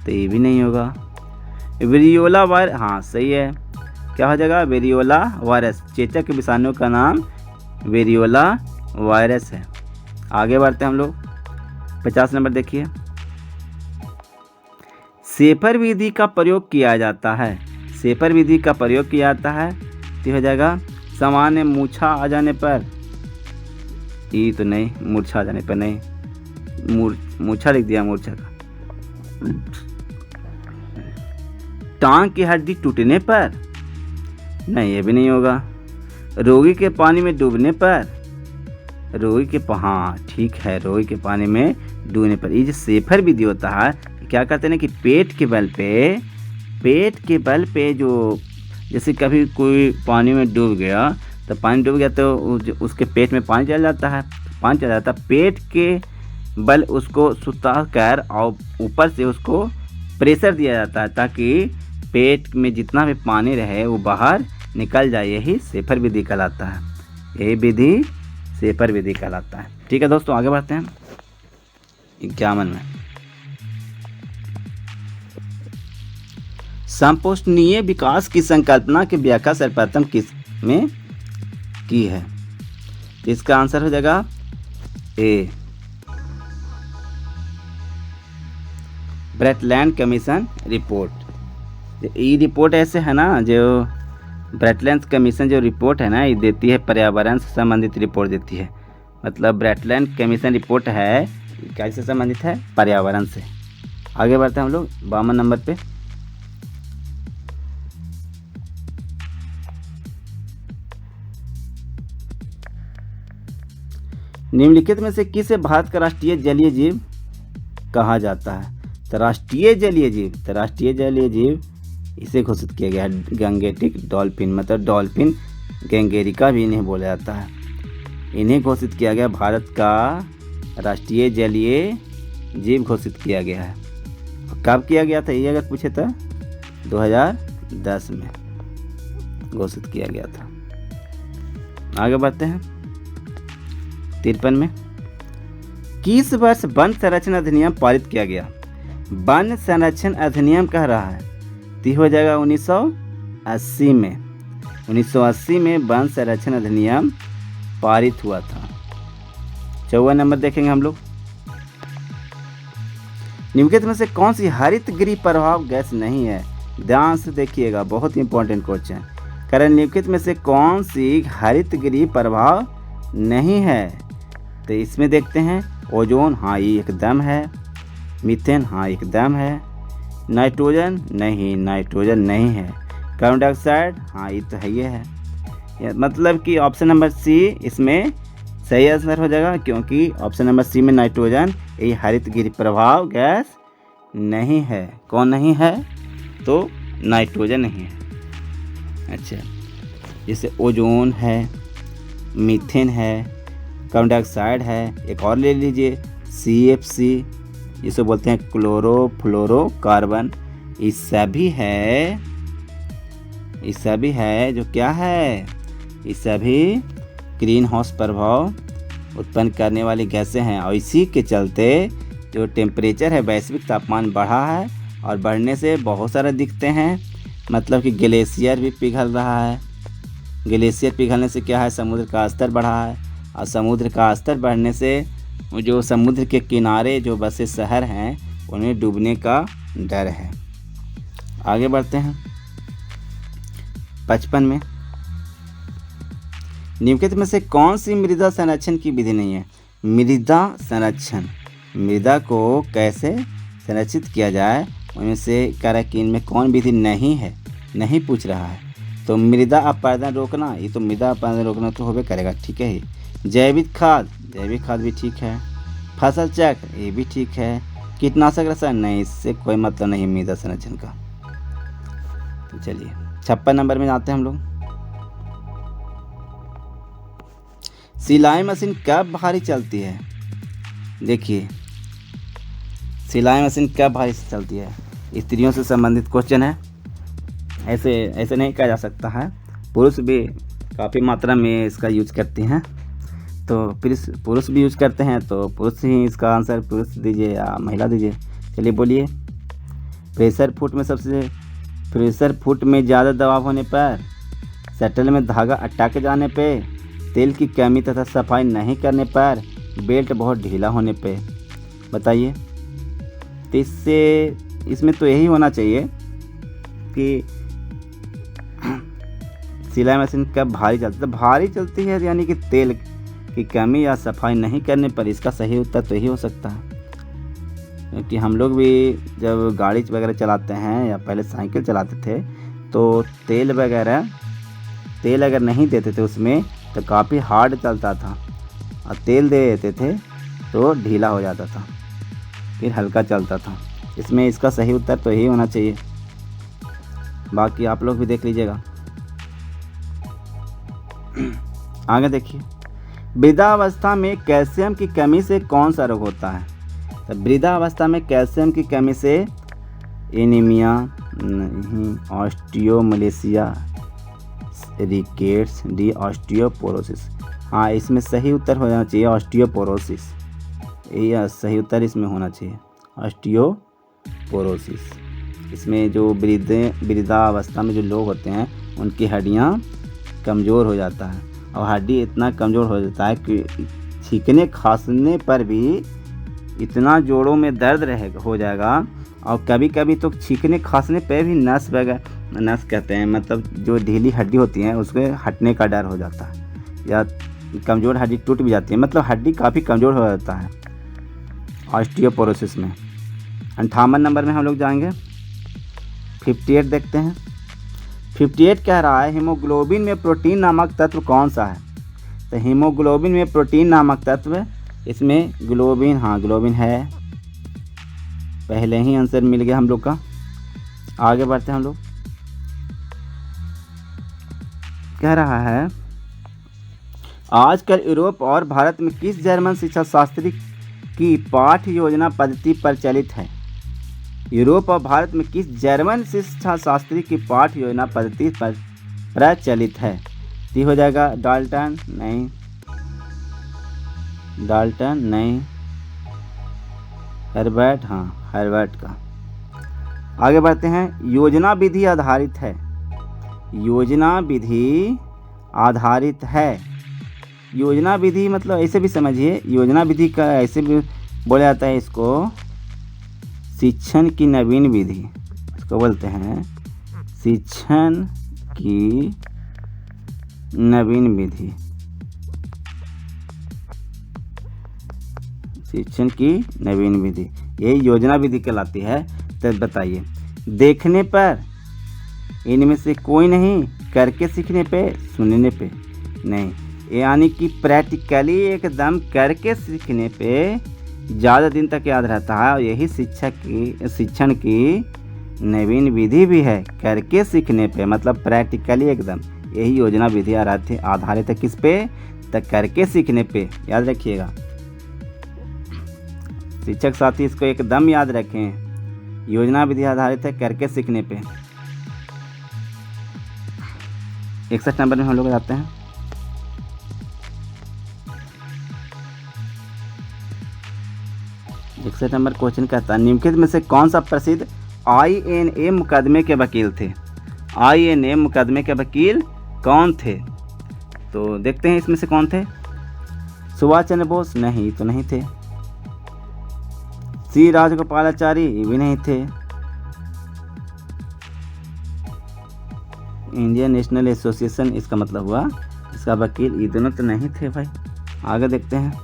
तो ये भी नहीं होगा। वेरियोला वायरस, हाँ सही है, क्या हो जाएगा? Variola virus. चेचक के विषाणु का नाम वेरियोला वायरस है। आगे बढ़ते हैं हम लोग। 50 नंबर देखिए, सेफर विधि का प्रयोग किया जाता है। सेफर विधि का प्रयोग किया जाता है तो हो जाएगा सामान्य मूर्छा आ जाने पर। ये तो नहीं, मूर्छा आ जाने पर नहीं, मूर्छा लिख दिया, मूर्छा का। टांग की हड्डी टूटने पर, नहीं ये भी नहीं होगा। रोगी के पानी में डूबने पर, रोगी के, हाँ ठीक है, रोगी के पानी में डूबने पर। ये जो सेफर विधि होता है क्या कहते हैं कि पेट के बल पे जो, जैसे कभी कोई पानी में डूब गया तो उसके पेट में पानी चल जाता है, पेट के बल उसको सुता कर और ऊपर से उसको प्रेशर दिया जाता है ताकि पेट में जितना भी पानी रहे वो बाहर निकल जाए। यही सेफर विधि कहलाता है, यही विधि सेफर विधि कहलाता है। ठीक है दोस्तों, आगे बढ़ते हैं 51 में। संपोषणीय विकास की संकल्पना की व्याख्या सर्वप्रथम किस में की है? इसका आंसर हो जाएगा ए, ब्रेटलैंड कमीशन रिपोर्ट। ये रिपोर्ट ऐसे है ना, जो ब्रेटलैंड कमीशन जो रिपोर्ट है ना, ये देती है पर्यावरण से संबंधित रिपोर्ट देती है। मतलब ब्रेटलैंड कमीशन रिपोर्ट है कैसे संबंधित है? पर्यावरण से। आगे बढ़ते हैं हम लोग 52 नंबर पे। निम्नलिखित में से किसे भारत का राष्ट्रीय जलीय जीव कहा जाता है? तो राष्ट्रीय जलीय जीव इसे घोषित किया गया है गंगेटिक डॉल्फिन, मतलब डॉल्फिन गंगेरिका भी इन्हें बोला जाता है। इन्हें घोषित किया गया, भारत का राष्ट्रीय जलीय जीव घोषित किया गया है। कब किया गया था ये अगर पूछे तो 2010 में घोषित किया गया था। आगे बढ़ते हैं 53 में। किस वर्ष वन संरक्षण अधिनियम पारित किया गया? वन संरक्षण अधिनियम कह रहा है तो हो जाएगा 1980 में। 1980 में वन संरक्षण अधिनियम पारित हुआ था। 54 नंबर देखेंगे हम लोग। निम्नलिखित में से कौन सी हरित गृह प्रभाव गैस नहीं है? ध्यान से देखिएगा, बहुत इंपॉर्टेंट क्वेश्चन। कारण निम्नलिखित में से कौन सी हरित गृह प्रभाव नहीं है? तो इसमें देखते हैं ओजोन, हाँ ये एकदम है। मीथेन, हाँ एकदम है। नाइट्रोजन, नहीं नाइट्रोजन नहीं है। कार्बन डाइऑक्साइड, हाँ ये तो है, ये है। मतलब कि ऑप्शन नंबर सी इसमें सही आंसर हो जाएगा, क्योंकि ऑप्शन नंबर सी में नाइट्रोजन ये हरित गृह प्रभाव गैस नहीं है। कौन नहीं है? तो नाइट्रोजन नहीं है। अच्छा, जैसे ओजोन है, मीथेन है, कार्बन डाइऑक्साइड है, एक और ले लीजिए CFC, जिसे बोलते हैं क्लोरोफ्लोरोकार्बन। ये सभी है जो क्या है, ये सभी ग्रीन हाउस प्रभाव उत्पन्न करने वाली गैसें हैं। और इसी के चलते जो टेम्परेचर है, वैश्विक तापमान बढ़ा है और बढ़ने से बहुत सारे दिखते हैं। मतलब कि ग्लेशियर भी पिघल रहा है। ग्लेशियर पिघलने से क्या है, समुद्र का स्तर बढ़ा है और समुद्र का स्तर बढ़ने से जो समुद्र के किनारे जो बसे शहर हैं उन्हें डूबने का डर है। आगे बढ़ते हैं 55 में, निम्नलिखित में से कौन सी मृदा संरक्षण की विधि नहीं है? मृदा संरक्षण, मृदा को कैसे संरक्षित किया जाए, उनमें से कह रहा है कि इनमें कौन विधि नहीं है, नहीं पूछ रहा है। तो मृदा अपरदन रोकना, ये तो मृदा अपरदन रोकना तो होबे करेगा, ठीक है ही। जैविक खाद भी ठीक है। फसल चक्र, ये भी ठीक है। कीटनाशक रसायन नहीं, इससे कोई मतलब नहीं मृदा संरक्षण का। तो चलिए 56 नंबर में आते हैं हम लोग। सिलाई मशीन कब भारी चलती है? देखिए सिलाई मशीन कब भारी चलती है, स्त्रियों से संबंधित क्वेश्चन है। ऐसे नहीं कहा जा सकता है, पुरुष भी काफ़ी मात्रा में इसका यूज करते हैं, तो पुरुष भी यूज करते हैं, तो पुरुष ही इसका आंसर पुरुष दीजिए या महिला दीजिए। चलिए बोलिए। प्रेशर फुट में ज़्यादा दबाव होने पर, शटल में धागा अटक जाने पे, तेल की कमी तथा सफाई नहीं करने पर, बेल्ट बहुत ढीला होने पे। बताइए। तो इसमें तो यही होना चाहिए कि सिलाई मशीन कब भारी चलती है? भारी चलती है यानी कि तेल की कमी या सफाई नहीं करने पर। इसका सही उत्तर तो यही हो सकता है, क्योंकि हम लोग भी जब गाड़ी वगैरह चलाते हैं या पहले साइकिल चलाते थे तो तेल अगर नहीं देते थे उसमें तो काफ़ी हार्ड चलता था, और तेल दे देते थे तो ढीला हो जाता था, फिर हल्का चलता था। इसमें इसका सही उत्तर तो यही होना चाहिए, बाकी आप लोग भी देख लीजिएगा। आगे देखिए। वृद्धावस्था में कैल्शियम की कमी से कौन सा रोग होता है? तो वृद्धावस्था में कैल्शियम की कमी से एनीमिया नहीं, ऑस्टियोमलेशिया, रिकेट्स, डी ऑस्टियोपोरोसिस। हाँ, इसमें सही उत्तर हो जाना चाहिए ऑस्टियोपोरोसिस, यह सही उत्तर इसमें होना चाहिए ऑस्टियोपोरोसिस। इसमें जो वृद्धावस्था में जो लोग होते हैं उनकी हड्डियाँ कमज़ोर हो जाता है, और हड्डी इतना कमज़ोर हो जाता है कि छींकने खांसने पर भी इतना जोड़ों में दर्द हो जाएगा, और कभी कभी तो छींकने खांसने पे भी नस कहते हैं, मतलब जो ढीली हड्डी होती है उसके हटने का डर हो जाता है, या कमज़ोर हड्डी टूट भी जाती है, मतलब हड्डी काफ़ी कमज़ोर हो जाता है ऑस्टियोपोरोसिस में। 58 नंबर में हम लोग जाएंगे। 58 देखते हैं। 58 कह रहा है हीमोग्लोबिन में प्रोटीन नामक तत्व कौन सा है? तो हीमोग्लोबिन में प्रोटीन नामक तत्व, इसमें ग्लोबिन, हाँ ग्लोबिन है, पहले ही आंसर मिल गया हम लोग का। आगे बढ़ते हैं हम लोग। कह रहा है आजकल यूरोप और भारत में किस जर्मन शिक्षा शास्त्री की पाठ्य योजना पद्धति प्रचलित है? यूरोप और भारत में किस जर्मन शिक्षा शास्त्री की पाठ्य योजना पद्धति प्रचलित है? ये हो जाएगा डाल्टन नहीं, हर्बर्ट, हाँ हर्बर्ट का। आगे बढ़ते हैं। योजना विधि आधारित है, योजना विधि आधारित है। योजना विधि मतलब ऐसे भी समझिए, योजना विधि का ऐसे भी बोला जाता है, इसको शिक्षण की नवीन विधि इसको बोलते हैं, शिक्षण की नवीन विधि, शिक्षण की नवीन विधि, यही योजना विधि कहलाती है। तो बताइए, देखने पर इनमें से कोई नहीं, करके सीखने पे, सुनने पे नहीं, यानी कि प्रैक्टिकली एकदम करके सीखने पे ज़्यादा दिन तक याद रहता है, और यही शिक्षण की नवीन विधि भी है, करके सीखने पे, मतलब प्रैक्टिकली एकदम। यही योजना विधि आधारित है किस पे? तो करके सीखने पे, याद रखिएगा शिक्षक साथी, इसको एकदम याद रखें, योजना विधि आधारित है करके सीखने पे। 61 नंबर में हम लोग जाते हैं। नंबर क्वेश्चन कहता है निम्नलिखित में से कौन सा प्रसिद्ध INA मुकदमे के वकील थे? INA मुकदमे के वकील कौन थे? तो देखते हैं इसमें से कौन थे। सुभाष चंद्र बोस नहीं तो नहीं थे। सी राजगोपालाचारी ये भी नहीं थे। इंडियन नेशनल एसोसिएशन इसका मतलब हुआ इसका वकील, ये दोनों तो नहीं थे भाई। आगे देखते हैं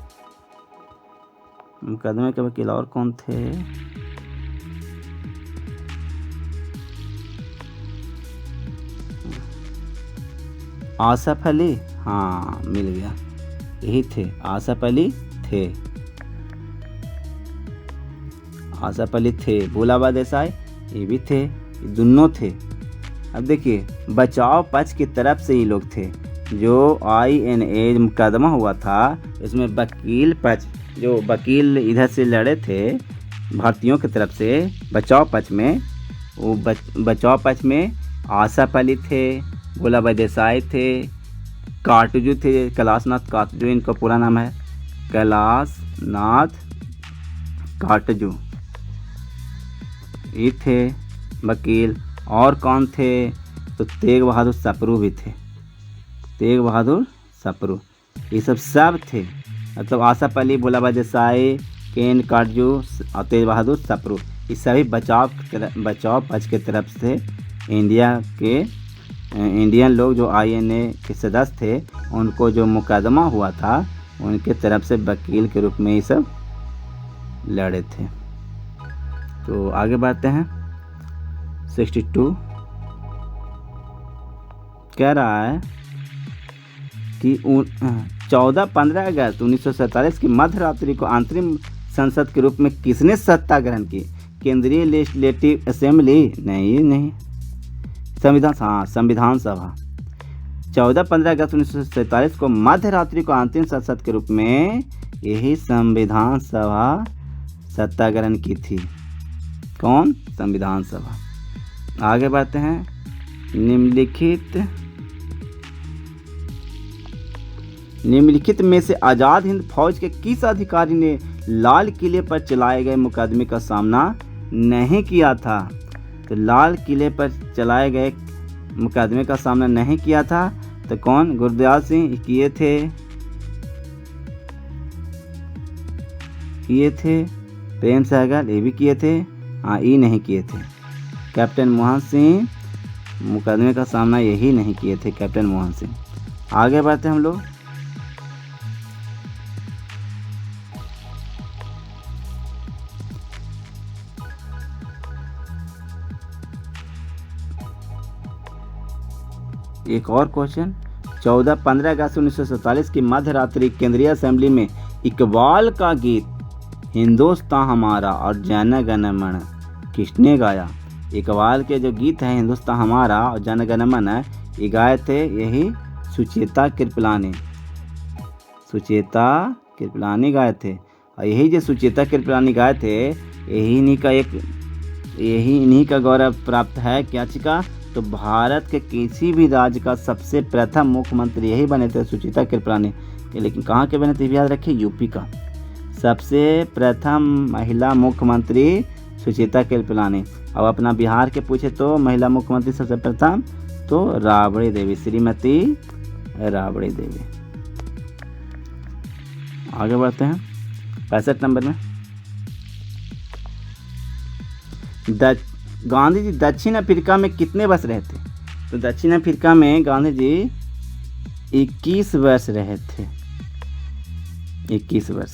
मुकदमे के वकील और कौन थे। आसफ अली, हाँ मिल गया, यही थे, आसफ अली थे, आसफ अली थे। भोलाबाई देसाई ये भी थे, ये दोनों थे। अब देखिए बचाव पक्ष की तरफ से ये लोग थे। जो INA मुकदमा हुआ था इसमें वकील पक्ष, जो वकील इधर से लड़े थे भारतीयों की तरफ से बचाव पक्ष में, वो बचाव पक्ष में आसफ अली थे, भोलाबाई देसाई थे, काटजू थे, कैलाशनाथ काटजू इनका पूरा नाम है, कैलाशनाथ काटजू ये थे वकील। और कौन थे तो तेग बहादुर सप्रू भी थे, तेग बहादुर सप्रू, ये सब थे। मतलब आसफ अली, भोलाबाई देसाई, केन काटजू और तेग बहादुर सप्रू ये सभी बचाव पक्ष की तरफ से इंडियन लोग जो INA के सदस्य थे उनको जो मुकदमा हुआ था उनके तरफ से वकील के रूप में ये सब लड़े थे। तो आगे बढ़ते हैं। 62 कह रहा है कि 14-15 अगस्त 1947 की मध्य रात्रि को अंतरिम संसद के रूप में किसने सत्ता ग्रहण की? केंद्रीय लेजिस्लेटिव असेंबली नहीं, संविधान सभा। 14-15 अगस्त 1947 को मध्य रात्रि को अंतिम संसद के रूप में यही संविधान सभा सत्ता ग्रहण की थी। कौन? संविधान सभा। आगे बढ़ते हैं। निम्नलिखित में से आज़ाद हिंद फौज के किस अधिकारी ने लाल किले पर चलाए गए मुकदमे का सामना नहीं किया था? तो लाल किले पर चलाए गए मुकदमे का सामना नहीं किया था तो कौन? गुरदयाल सिंह किए थे, प्रेम सहगल ये भी किए थे, हाँ ये नहीं किए थे। कैप्टन मोहन सिंह मुकदमे का सामना यही नहीं किए थे, कैप्टन मोहन सिंह। आगे बढ़ते हैं हम लोग। एक और क्वेश्चन। 14-15 अगस्त 1947 की मध्य रात्रि केंद्रीय असेंबली में इकबाल का गीत हिंदुस्तान हमारा और जन गण मन किसने गाया? इकबाल के जो गीत है हिंदुस्तान हमारा और जन गण मन ये गाए थे यही सुचेता कृपलानी गाए थे। और यही जो सुचेता कृपलानी गाए थे यही इन्हीं का गौरव प्राप्त है क्या चिका? तो भारत के किसी भी राज्य का सबसे प्रथम मुख्यमंत्री यही बने थे, सुचेता कृपलानी। लेकिन कहाँ के बने थे याद रखिए, यूपी का सबसे प्रथम महिला मुख्यमंत्री सुचेता कृपलानी। अब अपना बिहार के पूछे तो महिला मुख्यमंत्री सबसे प्रथम तो राबड़ी देवी, श्रीमती राबड़ी देवी। आगे बढ़ते हैं 65 नंबर में। गांधी जी दक्षिण अफ्रीका में कितने वर्ष रहे थे? तो दक्षिण अफ्रीका में गांधी जी 21 वर्ष रहे थे, 21 वर्ष।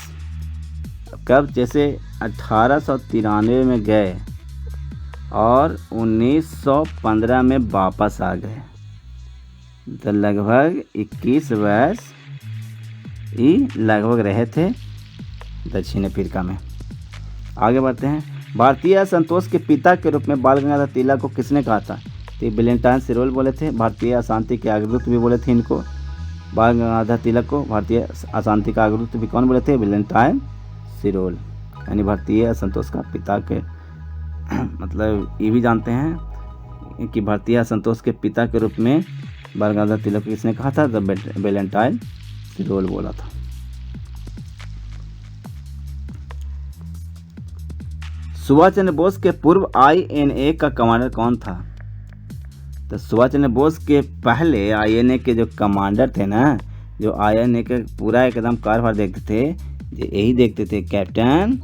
कब? जैसे 1893 में गए और 1915 में वापस आ गए, तो लगभग 21 वर्ष ही लगभग रहे थे दक्षिण अफ्रीका में। आगे बढ़ते हैं। भारतीय असंतोष के पिता के रूप में बाल गंगाधर तिलक को किसने कहा था? तो वैलेंटाइन सिरोल बोले थे। भारतीय अशांति के अग्रदूत भी बोले थे इनको, बाल गंगाधर तिलक को भारतीय अशांति का अग्रदूत भी कौन बोले थे? वैलेंटाइन सिरोल। यानी भारतीय असंतोष का पिता के मतलब ये भी जानते हैं कि भारतीय असंतोष के पिता के रूप में बाल गंगाधर तिलक को किसने कहा था? वैलेंटाइन सिरोल बोला था। सुभाष चंद्र बोस के पूर्व INA का कमांडर कौन था? तो सुभाष चंद्र बोस के पहले INA के जो कमांडर थे ना जो आयन एक पूरा एकदम कारभार देखते थे, यही देखते थे, कैप्टन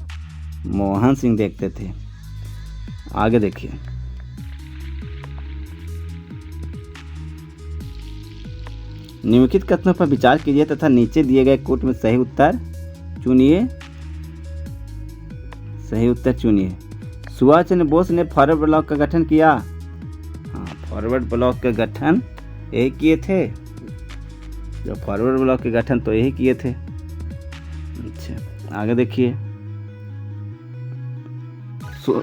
मोहन सिंह देखते थे। आगे देखिए, निम्नलिखित कथनों पर विचार कीजिए तथा नीचे दिए गए कोट में सही उत्तर चुनिए। सही उत्तर चुनिए। सुभाष चंद्र बोस ने फॉरवर्ड ब्लॉक का गठन किया। हाँ, फॉरवर्ड ब्लॉक का गठन यही किए थे। जो फॉरवर्ड ब्लॉक के गठन तो यही किए थे। अच्छा, आगे देखिए,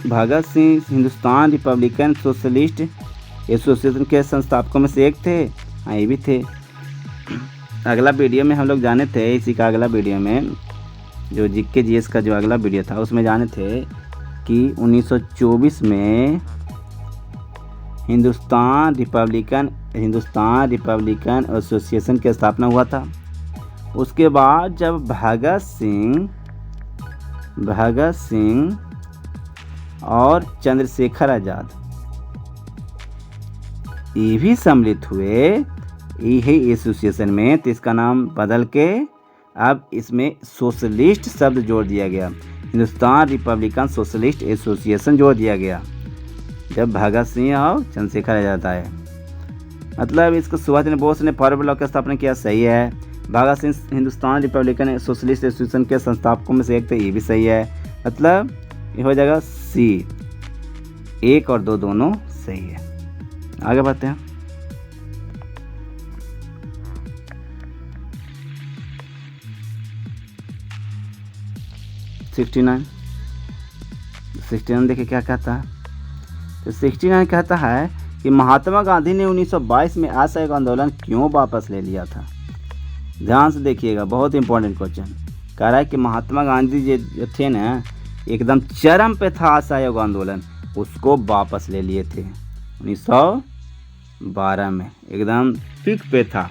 Bhagat Singh Hindustan Republican Socialist Association के संस्थापकों में से एक थे। हाँ, ये भी थे। अगला वीडियो में हम लोग जाने थे, इसी का अगला वीडियो में जो जीके जीएस का जो अगला वीडियो था उसमें जाने थे कि 1924 में हिंदुस्तान रिपब्लिकन एसोसिएशन की स्थापना हुआ था। उसके बाद जब भगत सिंह और चंद्रशेखर आज़ाद ये भी सम्मिलित हुए यही एसोसिएशन में, तो इसका नाम बदल के अब इसमें सोशलिस्ट शब्द जोड़ दिया गया, हिंदुस्तान रिपब्लिकन सोशलिस्ट एसोसिएशन जोड़ दिया गया जब भगत सिंह और चंद्रशेखर आज़ाद आए। मतलब इसको सुभाष चंद्र बोस ने फॉरवर्ड ब्लॉक की स्थापना किया, सही है। Bhagat Singh Hindustan Republican Socialist Association के संस्थापकों में से एक थे, ये भी सही है। मतलब ये हो जाएगा सी, 1 और 2 दोनों सही है। आगे बढ़ते हैं। सिक्सटी नाइन देखिए क्या कहता है। तो 69 कहता है कि महात्मा गांधी ने 1922 में असहयोग आंदोलन क्यों वापस ले लिया था। ध्यान से देखिएगा, बहुत इंपॉर्टेंट क्वेश्चन। कह रहा है कि महात्मा गांधी जो थे ना, एकदम चरम पे था असहयोग आंदोलन, उसको वापस ले लिए थे 1912 में, एकदम पीक पे था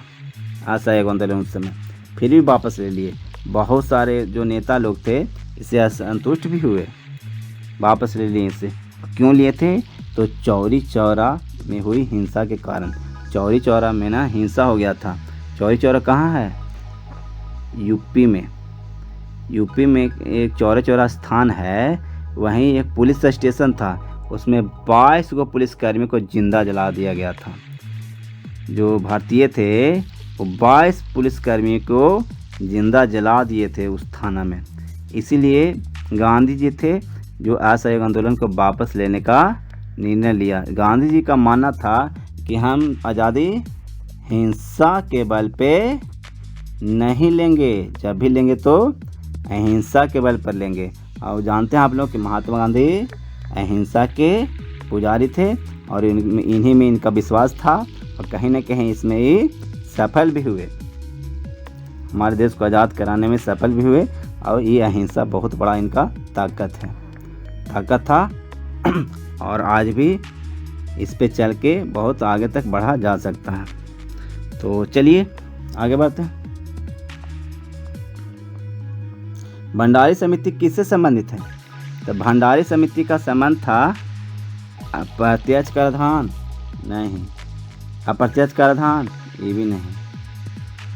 असहयोग आंदोलन उस समय, फिर भी वापस ले लिए। बहुत सारे जो नेता लोग थे इससे असंतुष्ट भी हुए, वापस ले लिए इसे। क्यों लिए थे? तो चौरी चौरा में हुई हिंसा के कारण। चौरी चौरा में ना हिंसा हो गया था। चौरी चौरा कहाँ है? यूपी में। यूपी में एक चौरी चौरा स्थान है, वहीं एक पुलिस स्टेशन था, उसमें 22 को पुलिसकर्मी को जिंदा जला दिया गया था। जो भारतीय थे वो 22 पुलिसकर्मी को जिंदा जला दिए थे उस थाना में। इसीलिए गांधी जी थे जो असहयोग आंदोलन को वापस लेने का निर्णय लिया। गांधी जी का मानना था कि हम आज़ादी हिंसा के बल पे नहीं लेंगे, जब भी लेंगे तो अहिंसा के बल पर लेंगे। और जानते हैं आप लोग कि महात्मा गांधी अहिंसा के पुजारी थे और इन्हीं में इनका विश्वास था और कहीं ना कहीं इसमें ही सफल भी हुए, हमारे देश को आज़ाद कराने में सफल भी हुए। और ये अहिंसा बहुत बड़ा इनका ताकत था और आज भी इस पे चल के बहुत आगे तक बढ़ा जा सकता है। तो चलिए आगे बढ़ते हैं। भंडारी समिति किससे संबंधित है? तो भंडारी समिति का संबंध था अप्रत्यक्ष कराधान, नहीं। अप्रत्यक्ष कराधान, ये भी नहीं।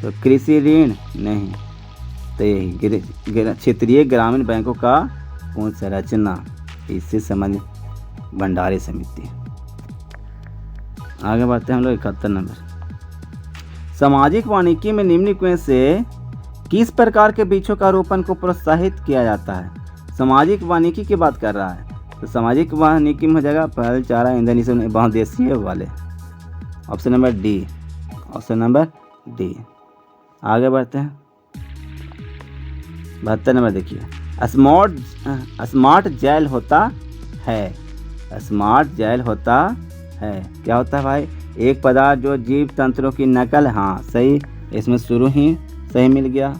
तो कृषि ऋण, नहीं। तो यही क्षेत्रीय ग्रामीण बैंकों का पुनर्संरचना, इससे संबंधित भंडारी समिति। आगे बढ़ते हैं हम लोग 71 नंबर। सामाजिक वानिकी में निम्नलिखित में से किस प्रकार के वृक्षों का रोपण को प्रोत्साहित किया जाता है? सामाजिक वानिकी की बात कर रहा है, तो सामाजिक वानिकी में हो जाएगा पहल, चारा, ईंधन, इसे बहुउद्देशीय वाले। Option number D, option number D. आगे बढ़ते हैं 72 नंबर देखिए। स्मार्ट जेल होता है। स्मार्ट जेल होता है, क्या होता है भाई? एक पदार्थ जो जीव तंत्रों की नकल, हाँ सही, इसमें शुरू ही सही मिल गया।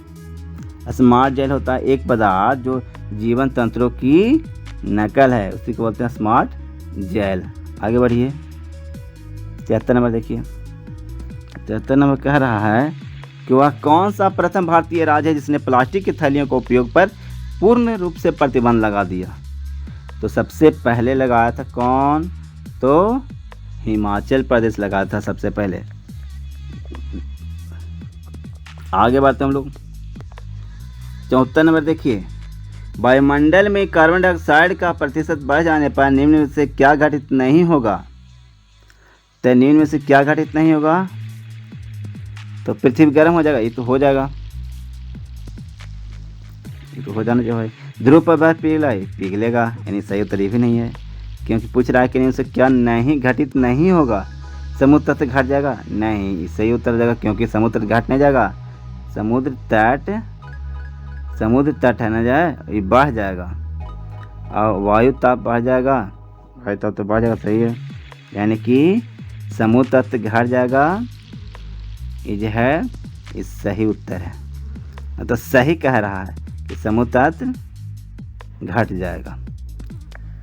स्मार्ट जेल होता है एक पदार्थ जो जीवन तंत्रों की नकल है, उसी को बोलते हैं स्मार्ट जेल। आगे बढ़िए 73 नंबर देखिए। 73 नंबर कह रहा है कि वह कौन सा प्रथम भारतीय राज्य है जिसने प्लास्टिक की थैलियों के उपयोग पर पूर्ण रूप से प्रतिबंध लगा दिया? तो सबसे पहले लगाया था कौन? तो हिमाचल प्रदेश लगाया था सबसे पहले। आगे बढ़ते हैं हम लोग। 74 नंबर देखिए, वायुमंडल में कार्बन डाइऑक्साइड का प्रतिशत बढ़ जाने पर निम्न में से क्या घटित नहीं होगा। तो निम्न में से क्या घटित नहीं होगा, तो पृथ्वी गर्म हो जाएगा, ये तो हो जाएगा, ये तो हो जाना चाहिए। ध्रुव पर बर्फ पिघलेगा, यानी सही उत्तर ये भी नहीं है, क्योंकि पूछ रहा है कि निम्न से क्या नहीं घटित नहीं होगा। समुद्र तट घट जाएगा, नहीं, सही उत्तर जाएगा, क्योंकि समुद्र घट नहीं जाएगा, समुद्र तट है ना जाए, ये बढ़ जाएगा। और वायु ताप बढ़ जाएगा, वायु ताप तो बढ़ जाएगा, सही है, यानी कि समुद्र तट घट जाएगा, ये जो है ये सही उत्तर है। तो सही कह रहा है कि समुद्र तट घट जाएगा,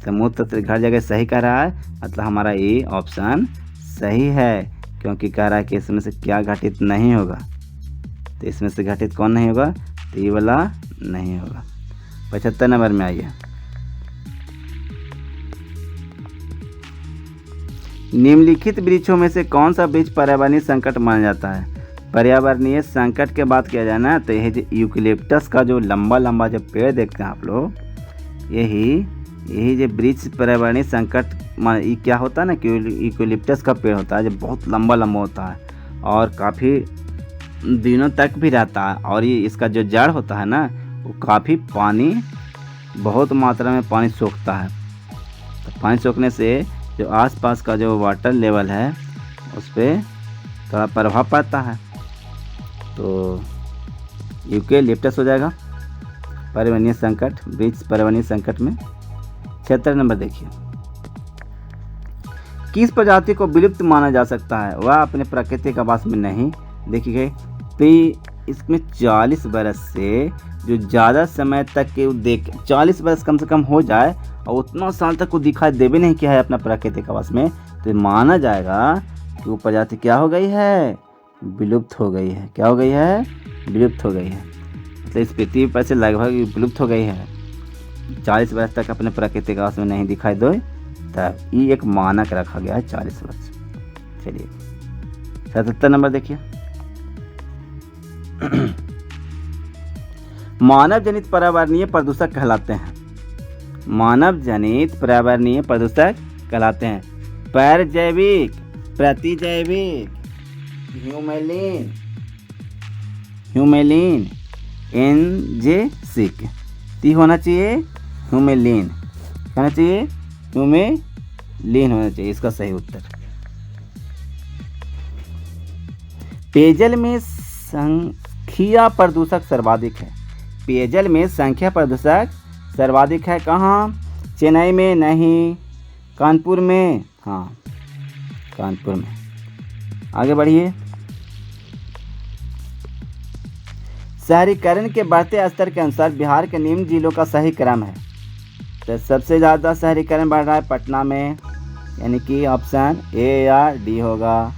समुद्र तट घट जाएगा, सही कह रहा है, मतलब हमारा ये ऑप्शन सही है, क्योंकि कह रहा है कि इसमें से क्या घटित नहीं होगा। तो इसमें से घटित कौन नहीं होगा, तो ये वाला नहीं होगा। 75 नंबर में आइए, निम्नलिखित वृक्षों में से कौन सा वृक्ष पर्यावरणीय संकट माना जाता है। पर्यावरणीय संकट के बात किया जाए ना, तो यही जो यूकेलिप्टस का जो लंबा लंबा जो पेड़ देखते हैं आप लोग, यही जो वृक्ष पर्यावरणीय संकट ये क्या होता है ना, कि यूकेलिप्टस का पेड़ होता है जो बहुत लंबा लंबा होता है और काफ़ी दिनों तक भी रहता है, और ये इसका जो जड़ होता है ना, वो काफ़ी पानी, बहुत मात्रा में पानी सोखता है। तो पानी सोखने से जो आसपास का जो वाटर लेवल है उस पर थोड़ा प्रभाव पड़ता है, तो यूकेलिप्टस हो जाएगा पर्यावरणीय संकट, वृक्ष पर्यावरणीय संकट में। 76 नंबर देखिए, किस प्रजाति को विलुप्त माना जा सकता है, वह अपने प्राकृतिक आवास में नहीं देखी गई। तो इसमें 40 बरस से जो ज़्यादा समय तक के 40 बरस कम से कम हो जाए और उतना साल तक वो दिखाई देवे नहीं किया है अपना प्राकृतिक आवास में, तो माना जाएगा कि वो प्रजाति क्या हो गई है, विलुप्त हो गई है। क्या हो गई है, विलुप्त हो गई है, मतलब इस पृथ्वी पर से लगभग विलुप्त हो गई है। 40 वर्ष तक अपने प्राकृतिक आवास में नहीं दिखाई दो, तब ये एक मानक रखा गया है 40 वर्ष। चलिए 77 नंबर देखिए, मानव जनित पर्यावरणीय प्रदूषक कहलाते हैं। मानव जनित पर्यावरणीय प्रदूषक कहलाते हैं परजैविक, प्रतिजैविक, ह्यूमेलिन, एनजेसिक। ती होना चाहिए ह्यूमेलिन, होना चाहिए ह्यूमेलिन होना चाहिए इसका सही उत्तर। पेयजल में संख्या प्रदूषक सर्वाधिक है। पेयजल में संख्या प्रदूषक सर्वाधिक है कहाँ, चेन्नई में नहीं, कानपुर में, हाँ कानपुर में। आगे बढ़िए, शहरीकरण के बढ़ते स्तर के अनुसार बिहार के निम्न जिलों का सही क्रम है। तो सबसे ज़्यादा शहरीकरण बढ़ रहा है पटना में, यानी कि ऑप्शन ए या डी होगा।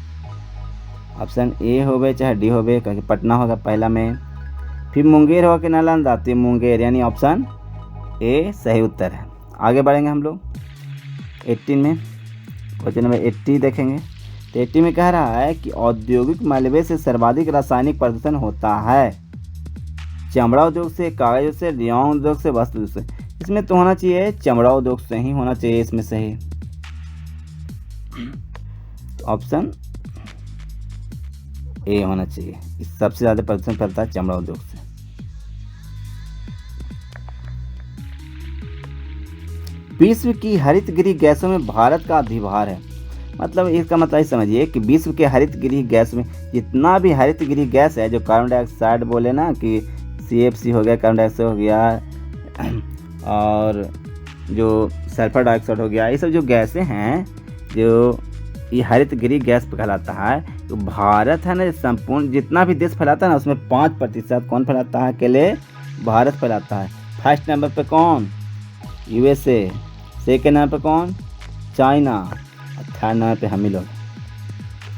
ऑप्शन ए होवे चाहे डी होवे, क्योंकि पटना होगा पहला में, फिर मुंगेर होगा कि नालंदा, तो मुंगेर, यानी ऑप्शन ए सही उत्तर है। आगे बढ़ेंगे हम लोग 18 में, क्वेश्चन नंबर 80 देखेंगे। तो 80 में कह रहा है कि औद्योगिक मलबे से सर्वाधिक रासायनिक प्रदूषण होता है। चमड़ा उद्योग से, कागज उद्योग से, रेयन उद्योग से, वस्त्र उद्योग से। इसमें तो होना चाहिए चमड़ा उद्योग से ही होना चाहिए इसमें सही। ऑप्शन ए होना चाहिए, इस सबसे ज़्यादा प्रदूषण फैलता है चमड़ा उद्योग से। विश्व की हरितगृह गैसों में भारत का अधिभार है। मतलब इसका मतलब समझिए कि विश्व के हरितगृह गैस में जितना भी हरितगृह गैस है, जो कार्बन डाइऑक्साइड बोले ना कि CFC हो गया, कार्बन डाइऑक्साइड हो गया, और जो सल्फर डाइऑक्साइड हो गया, ये सब जो गैसें हैं जो ये हरितगृह गैस कहलाता है। तो भारत है ना, संपूर्ण जितना भी देश फैलाता है ना, उसमें 5% कौन फैलाता है, अकेले भारत फैलाता है। फर्स्ट नंबर पे कौन, USA, सेकेंड नंबर पे कौन, चाइना, और थर्ड नंबर पे हम ही लोग,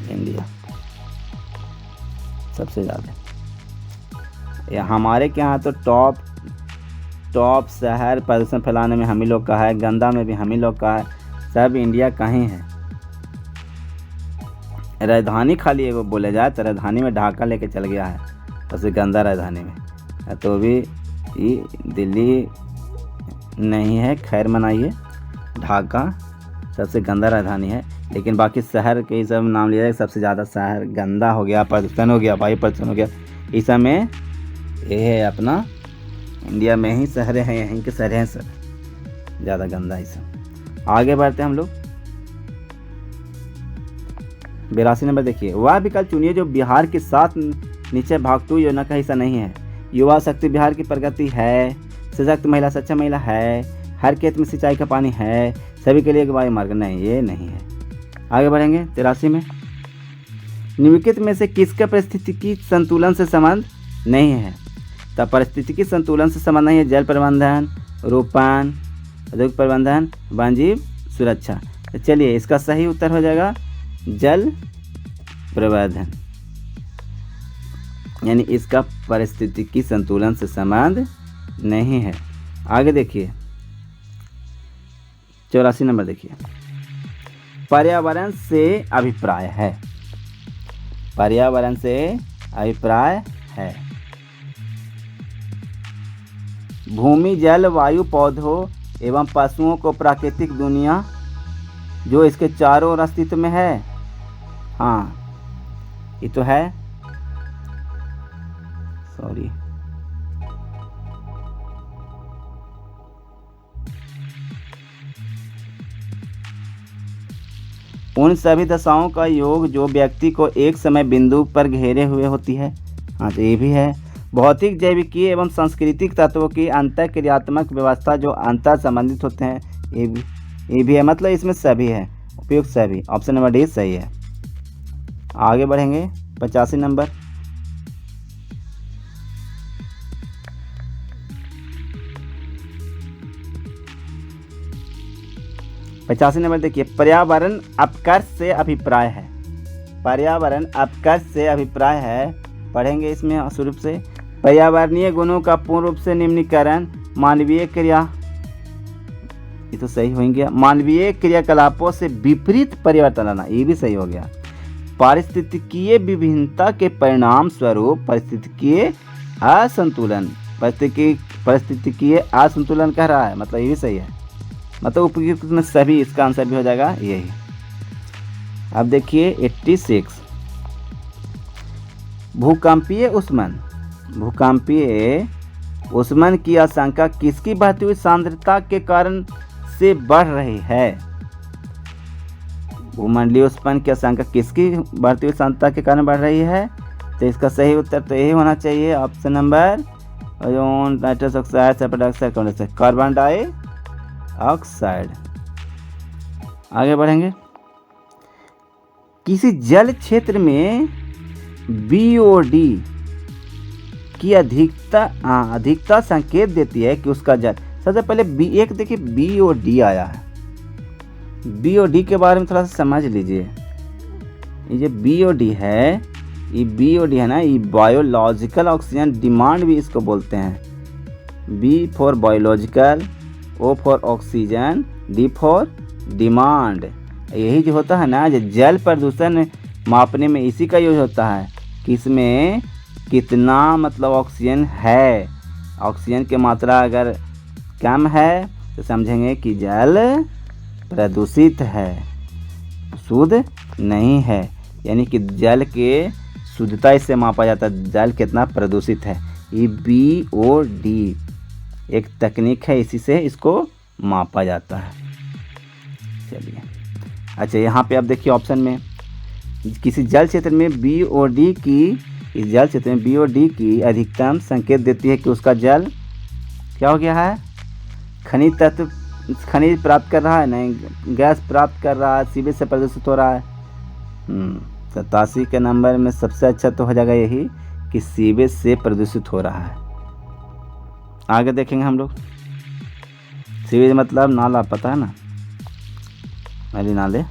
इंडिया, सबसे ज़्यादा। हमारे के यहाँ तो टॉप शहर प्रदूषण फैलाने में हम ही लोग का है, गंदा में भी हम ही लोग का है, सब इंडिया का ही है। राजधानी खाली एगो बोले जाए तो राजधानी में ढाका लेके चल गया है, सबसे गंदा राजधानी में, तो भी ये दिल्ली नहीं है, खैर मनाइए। ढाका सबसे गंदा राजधानी है, लेकिन बाकी शहर के ही सब नाम लिया जाए। सबसे ज़्यादा शहर गंदा हो गया, प्रदूषण हो गया, वायु प्रदूषण हो गया, इस समय ये है अपना इंडिया में ही शहर हैं, यहीं के शहर हैं सर ज़्यादा गंदा ही सब। आगे बढ़ते हैं हम लोग। 82 नंबर देखिए, वह विकल्प चुनिए जो बिहार के साथ नीचे भागतू योजना का हिस्सा नहीं है। युवा शक्ति बिहार की प्रगति है, सशक्त महिला सच्चा महिला है, हर खेत में सिंचाई का पानी है, सभी के लिए वायु मार्ग नहीं, ये नहीं है। आगे बढ़ेंगे 83 में, निम्नलिखित में से किसका पारिस्थितिकी संतुलन से संबंध नहीं है। तब पारिस्थितिकी संतुलन से संबंध नहीं है, जल प्रबंधन, रोपण, औद्योगिक प्रबंधन, वन्यजीव सुरक्षा। तो चलिए इसका सही उत्तर हो जाएगा जल प्रबंधन, यानी इसका पारिस्थितिकी संतुलन से संबंध नहीं है। आगे देखिए 84 नंबर देखिए, पर्यावरण से अभिप्राय है। पर्यावरण से अभिप्राय है, भूमि जल वायु पौधों एवं पशुओं को प्राकृतिक दुनिया जो इसके चारों ओर अस्तित्व में है। हाँ ये तो है, सॉरी उन सभी दशाओं का योग जो व्यक्ति को एक समय बिंदु पर घेरे हुए होती है। हाँ तो ये भी है, भौतिक जैविकीय एवं सांस्कृतिक तत्वों की अंतर क्रियात्मक व्यवस्था जो अंतर संबंधित होते हैं, ये भी है, मतलब इसमें सभी है, उपयुक्त सभी। ऑप्शन नंबर डी सही है। आगे बढ़ेंगे 85 नंबर, देखिए, पर्यावरण अपकर्ष से अभिप्राय है। पर्यावरण अपकर्ष से अभिप्राय है, पढ़ेंगे इसमें स्वरूप से, पर्यावरणीय गुणों का पूर्ण रूप से निम्नीकरण, मानवीय क्रिया, ये तो सही हो गया, मानवीय क्रियाकलापों से विपरीत परिवर्तन लाना, ये भी सही हो गया, पारिस्थितिकीय विभिन्नता के परिणाम स्वरूप पारिस्थितिकीय असंतुलन, पारिस्थितिकीय असंतुलन कह रहा है, मतलब ये भी सही है, मतलब उपयुक्त में सभी, इसका आंसर भी हो जाएगा यही। अब देखिए 86, भूकंपीय उष्मन की आशंका किसकी बढ़ती हुई सांद्रता के कारण से बढ़ रही है। भूमंडलीय उष्मन की आशंका किसकी बढ़ती हुई सांद्रता के कारण बढ़ रही है, तो इसका सही उत्तर तो यही होना चाहिए, option number ozone, nitrous oxide, sulphur dioxide, carbon dioxide. आगे बढ़ेंगे, किसी जल क्षेत्र में बीओडी की अधिकता संकेत देती है कि उसका जल, सबसे पहले एक देखिए बीओडी आया है, बीओडी के बारे में थोड़ा सा समझ लीजिए। ये जो बीओडी है ना, ये बायोलॉजिकल ऑक्सीजन डिमांड भी इसको बोलते हैं। B for biological, O for oxygen, D for demand. यही जो होता है ना, जो जल प्रदूषण मापने में इसी का यूज होता है कि इसमें कितना मतलब ऑक्सीजन है। ऑक्सीजन की मात्रा अगर कम है तो समझेंगे कि जल प्रदूषित है, शुद्ध नहीं है, यानी कि जल के शुद्धता इससे मापा जाता है, जल कितना प्रदूषित है। ये BOD एक तकनीक है, इसी से इसको मापा जाता है। चलिए अच्छा, यहाँ पे आप देखिए ऑप्शन में, किसी जल क्षेत्र में BOD की अधिकतम संकेत देती है कि उसका जल क्या हो गया है, खनिज प्राप्त कर रहा है, नहीं गैस प्राप्त कर रहा है, सीवेज से प्रदूषित हो रहा है। 87 के नंबर में सबसे अच्छा तो हो जाएगा यही कि सीवेज से प्रदूषित हो रहा है। आगे देखेंगे हम लोग, सीवेज मतलब नाला, पता है ना, नली नाले।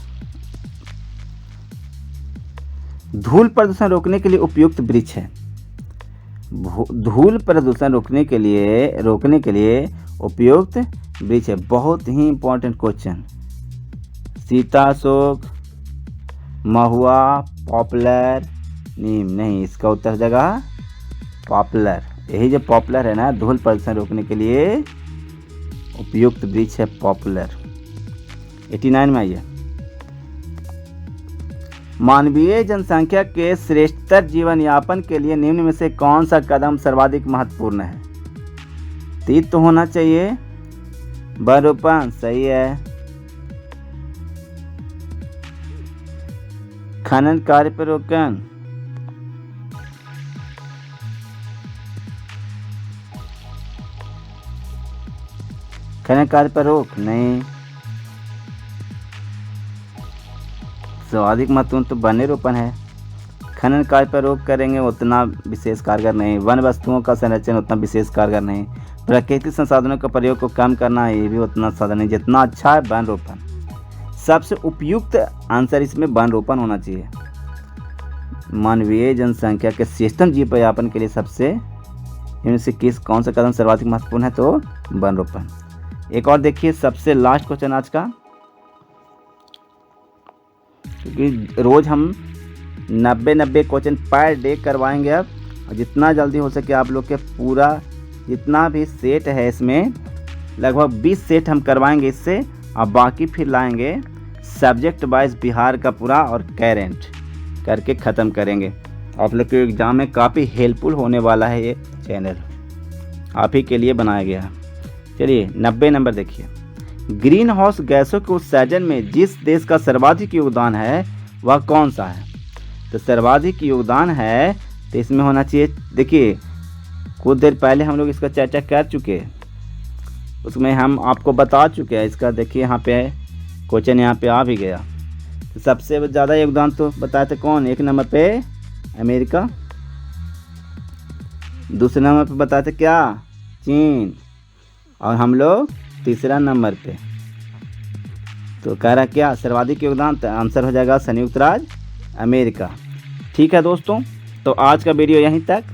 धूल प्रदूषण रोकने के लिए उपयुक्त वृक्ष है। धूल प्रदूषण रोकने के लिए उपयुक्त वृक्ष है, बहुत ही इंपॉर्टेंट क्वेश्चन। सीता अशोक, महुआ, पॉपुलर, नीम, नहीं, इसका उत्तर हो जाएगा पॉपुलर, यही जो पॉपुलर है ना, धूल प्रदूषण रोकने के लिए उपयुक्त वृक्ष है पॉपुलर। 89 में आइए, मानवीय जनसंख्या के श्रेष्ठतर जीवन यापन के लिए निम्न में से कौन सा कदम सर्वाधिक महत्वपूर्ण है? 3 तो होना चाहिए। वनरोपण सही है। खनन कार्य पर रोकन, खनन कार्य पर रोक नहीं। सर्वाधिक महत्वपूर्ण तो वनरोपण है। खनन कार्य पर रोक करेंगे उतना विशेष कारगर नहीं। वन वस्तुओं का संरक्षण उतना विशेष कारगर नहीं। प्राकृतिक संसाधनों का प्रयोग को कम करना, ये भी उतना साधन नहीं। जितना अच्छा है वनरोपण। सबसे उपयुक्त आंसर इसमें वनरोपण होना चाहिए। मानवीय जनसंख्या के श्रेष्ठतम जीवन यापन के लिए सबसे इनमें से कौन सा कदम सर्वाधिक महत्वपूर्ण है? तो वनरोपण। एक और देखिए, सबसे लास्ट क्वेश्चन आज का, क्योंकि रोज हम 90 क्वेश्चन पर डे करवाएंगे अब, और जितना जल्दी हो सके आप लोग के पूरा जितना भी सेट है इसमें लगभग 20 सेट हम करवाएंगे इससे, और बाकी फिर लाएंगे सब्जेक्ट वाइज बिहार का पूरा और करेंट करके ख़त्म करेंगे। आप लोग के एग्ज़ाम में काफ़ी हेल्पफुल होने वाला है ये चैनल, आप ही के लिए बनाया गया है। चलिए 90 नंबर देखिए, ग्रीन हाउस गैसों के उत्सर्जन में जिस देश का सर्वाधिक योगदान है वह कौन सा है? तो सर्वाधिक योगदान है तो इसमें होना चाहिए, देखिए कुछ देर पहले हम लोग इसका चर्चा कर चुके हैं, उसमें हम आपको बता चुके हैं इसका। देखिए यहाँ पे क्वेश्चन यहाँ पे आ भी गया। तो सबसे ज़्यादा योगदान तो बताए थे कौन? 1 नंबर पे अमेरिका, दूसरे नंबर पे बताए थे क्या? चीन, और हम लोग तीसरा नंबर पे। तो कह रहा क्या सर्वाधिक योगदान? तो आंसर हो जाएगा संयुक्त राज्य अमेरिका। ठीक है दोस्तों, तो आज का वीडियो यहीं तक।